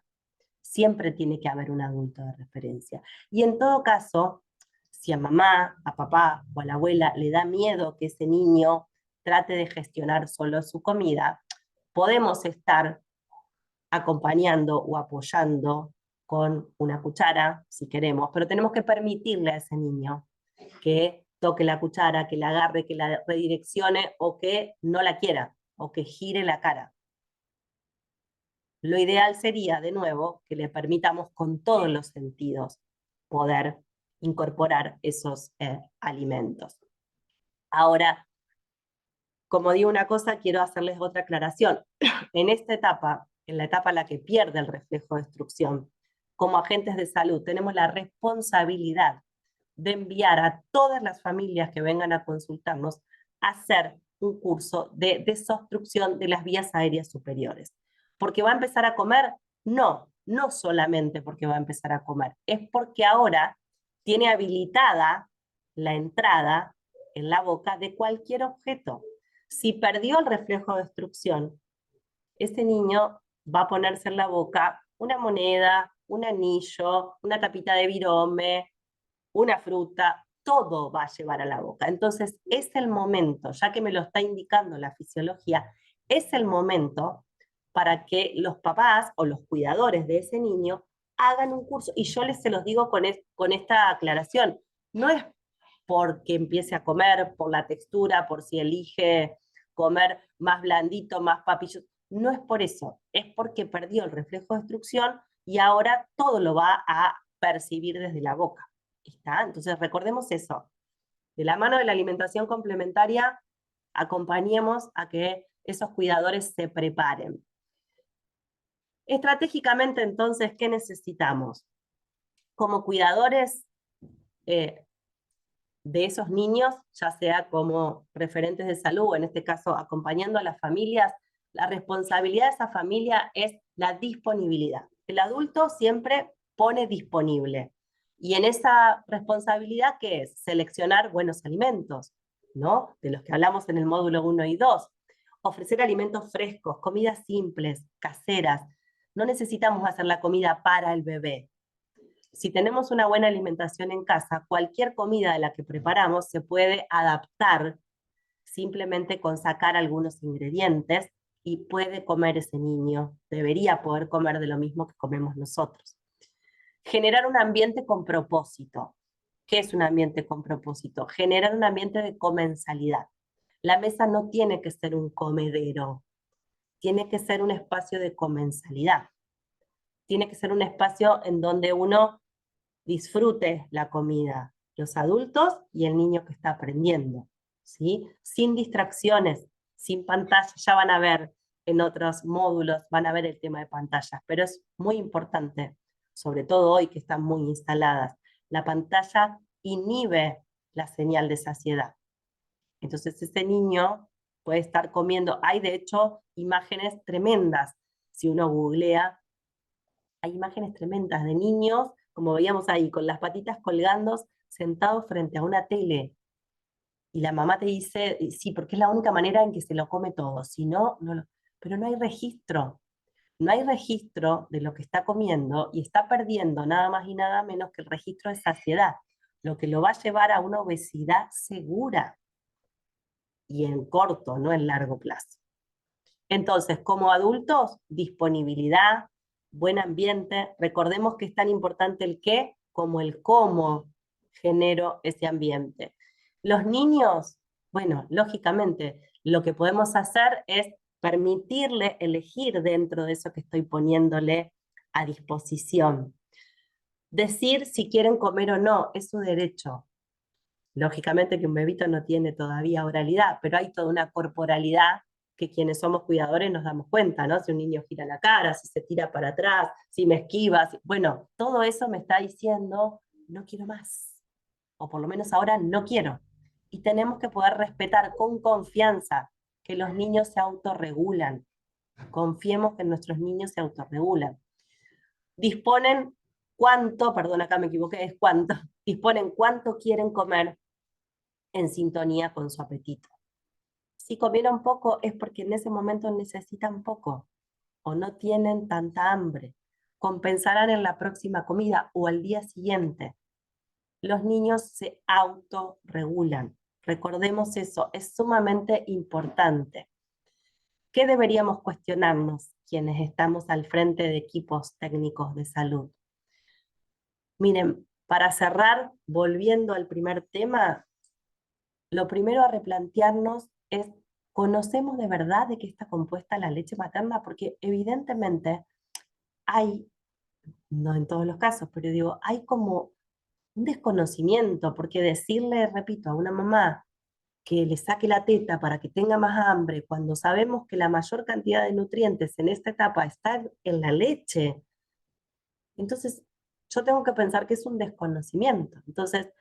Siempre tiene que haber un adulto de referencia. Y en todo caso, si a mamá, a papá o a la abuela le da miedo que ese niño trate de gestionar solo su comida, podemos estar acompañando o apoyando con una cuchara, si queremos, pero tenemos que permitirle a ese niño que toque la cuchara, que la agarre, que la redireccione o que no la quiera, o que gire la cara. Lo ideal sería, de nuevo, que le permitamos con todos los sentidos poder incorporar esos alimentos. Ahora, como digo una cosa, quiero hacerles otra aclaración. En esta etapa, en la etapa en la que pierde el reflejo de destrucción, como agentes de salud, tenemos la responsabilidad de enviar a todas las familias que vengan a consultarnos a hacer un curso de desobstrucción de las vías aéreas superiores. ¿Porque va a empezar a comer? No, no solamente porque va a empezar a comer, es porque ahora tiene habilitada la entrada en la boca de cualquier objeto. Si perdió el reflejo de destrucción, ese niño va a ponerse en la boca una moneda, un anillo, una tapita de virome, una fruta, todo va a llevar a la boca. Entonces es el momento, ya que me lo está indicando la fisiología, es el momento para que los papás o los cuidadores de ese niño hagan un curso. Y yo se los digo con esta aclaración, no es porque empiece a comer, por la textura, por si elige comer más blandito, más papillo, no es por eso, es porque perdió el reflejo de destrucción y ahora todo lo va a percibir desde la boca. ¿Está? Entonces recordemos eso. De la mano de la alimentación complementaria, acompañemos a que esos cuidadores se preparen. Estratégicamente, entonces, ¿qué necesitamos? Como cuidadores, de esos niños, ya sea como referentes de salud, en este caso acompañando a las familias, la responsabilidad de esa familia es la disponibilidad. El adulto siempre pone disponible. Y en esa responsabilidad, ¿qué es? Seleccionar buenos alimentos, ¿no? De los que hablamos en el módulo 1 y 2. Ofrecer alimentos frescos, comidas simples, caseras. No necesitamos hacer la comida para el bebé. Si tenemos una buena alimentación en casa, cualquier comida de la que preparamos se puede adaptar simplemente con sacar algunos ingredientes y puede comer ese niño, debería poder comer de lo mismo que comemos nosotros. Generar un ambiente con propósito. ¿Qué es un ambiente con propósito? Generar un ambiente de comensalidad. La mesa no tiene que ser un comedero, tiene que ser un espacio de comensalidad. Tiene que ser un espacio en donde uno disfrute la comida, los adultos y el niño que está aprendiendo, ¿sí? Sin distracciones, sin pantalla, ya van a ver en otros módulos, van a ver el tema de pantallas, pero es muy importante, sobre todo hoy que están muy instaladas, la pantalla inhibe la señal de saciedad. Entonces ese niño puede estar comiendo, hay de hecho imágenes tremendas, si uno googlea hay imágenes tremendas de niños, como veíamos ahí, con las patitas colgando, sentados frente a una tele. Y la mamá te dice, sí, porque es la única manera en que se lo come todo, si no, no lo... Pero no hay registro, no hay registro de lo que está comiendo y está perdiendo nada más y nada menos que el registro de saciedad, lo que lo va a llevar a una obesidad segura y en corto, no en largo plazo. Entonces, como adultos, disponibilidad, buen ambiente. Recordemos que es tan importante el qué como el cómo genero ese ambiente. Los niños, bueno, lógicamente, lo que podemos hacer es permitirle elegir dentro de eso que estoy poniéndole a disposición. Decir si quieren comer o no es su derecho. Lógicamente que un bebito no tiene todavía oralidad, pero hay toda una corporalidad que quienes somos cuidadores nos damos cuenta, ¿no? Si un niño gira la cara, si se tira para atrás, si me esquiva, bueno, todo eso me está diciendo, no quiero más, o por lo menos ahora no quiero. Y tenemos que poder respetar con confianza que los niños se autorregulan. Confiemos que nuestros niños se autorregulan. Disponen cuánto, perdón, acá me equivoqué, es cuánto, disponen cuánto quieren comer en sintonía con su apetito. Si comieron poco es porque en ese momento necesitan poco o no tienen tanta hambre. Compensarán en la próxima comida o al día siguiente. Los niños se autorregulan. Recordemos eso, es sumamente importante. ¿Qué deberíamos cuestionarnos quienes estamos al frente de equipos técnicos de salud? Miren, para cerrar, volviendo al primer tema, lo primero a replantearnos es, ¿conocemos de verdad de qué está compuesta la leche materna? Porque evidentemente hay, no en todos los casos, pero digo, hay como un desconocimiento, porque decirle, repito, a una mamá que le saque la teta para que tenga más hambre, cuando sabemos que la mayor cantidad de nutrientes en esta etapa está en la leche, entonces yo tengo que pensar que es un desconocimiento. Entonces,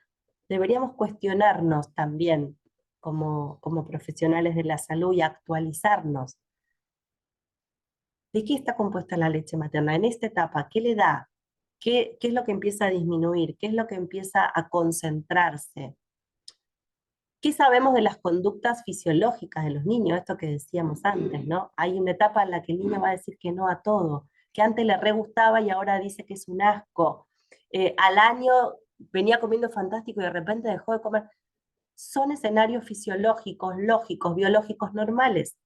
deberíamos cuestionarnos también como profesionales de la salud y actualizarnos. ¿De qué está compuesta la leche materna? En esta etapa, ¿qué le da? ¿Qué es lo que empieza a disminuir? ¿Qué es lo que empieza a concentrarse? ¿Qué sabemos de las conductas fisiológicas de los niños? Esto que decíamos antes, ¿no? Hay una etapa en la que el niño va a decir que no a todo, que antes le re gustaba y ahora dice que es un asco. Al año venía comiendo fantástico y de repente dejó de comer. Son escenarios fisiológicos, lógicos, biológicos normales.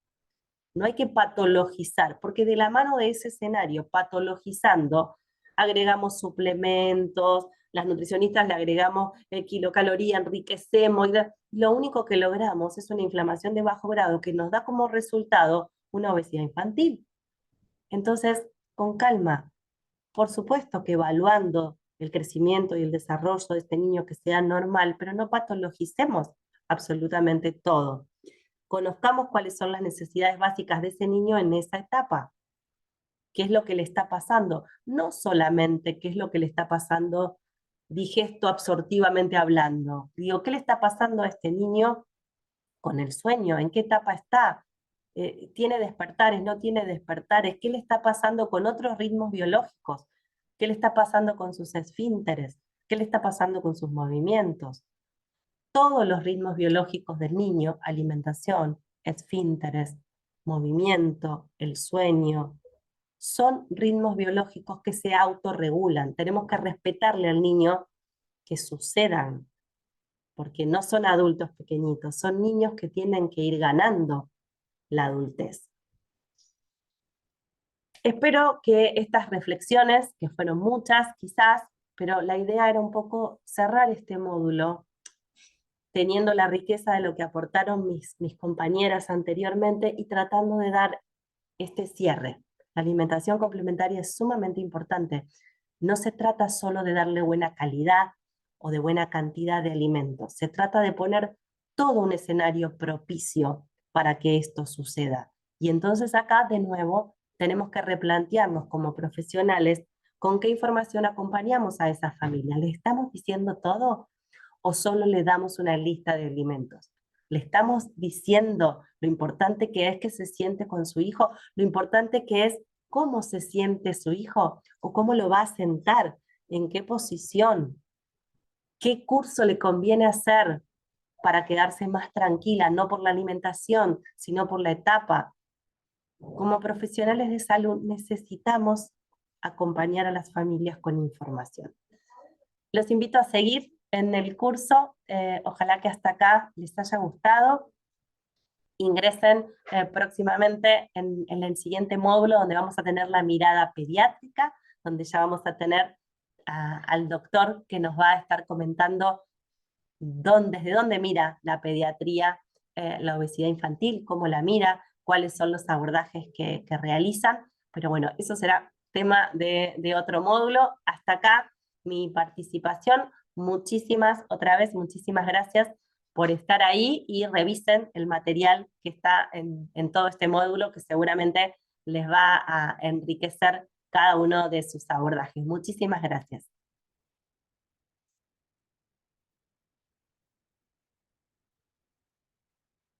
No hay que patologizar, porque de la mano de ese escenario, patologizando, agregamos suplementos, las nutricionistas le agregamos kilocaloría, enriquecemos, y lo único que logramos es una inflamación de bajo grado que nos da como resultado una obesidad infantil. Entonces, con calma, por supuesto que evaluando el crecimiento y el desarrollo de este niño que sea normal, pero no patologicemos absolutamente todo. Conozcamos cuáles son las necesidades básicas de ese niño en esa etapa, qué es lo que le está pasando, no solamente qué es lo que le está pasando digesto absortivamente hablando. Digo, ¿qué le está pasando a este niño con el sueño? ¿En qué etapa está? ¿Tiene despertares? ¿No tiene despertares? ¿Qué le está pasando con otros ritmos biológicos? ¿Qué le está pasando con sus esfínteres? ¿Qué le está pasando con sus movimientos? Todos los ritmos biológicos del niño, alimentación, esfínteres, movimiento, el sueño, son ritmos biológicos que se autorregulan. Tenemos que respetarle al niño que sucedan, porque no son adultos pequeñitos, son niños que tienen que ir ganando la adultez. Espero que estas reflexiones, que fueron muchas quizás, pero la idea era un poco cerrar este módulo teniendo la riqueza de lo que aportaron mis compañeras anteriormente y tratando de dar este cierre. La alimentación complementaria es sumamente importante. No se trata solo de darle buena calidad o de buena cantidad de alimentos, se trata de poner todo un escenario propicio para que esto suceda. Y entonces acá de nuevo tenemos que replantearnos como profesionales con qué información acompañamos a esa familia. ¿Le estamos diciendo todo o solo le damos una lista de alimentos? Le estamos diciendo lo importante que es que se siente con su hijo, lo importante que es cómo se siente su hijo o cómo lo va a sentar, en qué posición, qué curso le conviene hacer para quedarse más tranquila, no por la alimentación, sino por la etapa. Como profesionales de salud necesitamos acompañar a las familias con información. Los invito a seguir en el curso, ojalá que hasta acá les haya gustado. Ingresen próximamente en el siguiente módulo donde vamos a tener la mirada pediátrica, donde ya vamos a tener al doctor que nos va a estar comentando desde dónde mira la pediatría, la obesidad infantil, cómo la mira, cuáles son los abordajes que realizan. Pero bueno, eso será tema de otro módulo. Hasta acá mi participación. Otra vez, muchísimas gracias por estar ahí y revisen el material que está en todo este módulo que seguramente les va a enriquecer cada uno de sus abordajes. Muchísimas gracias.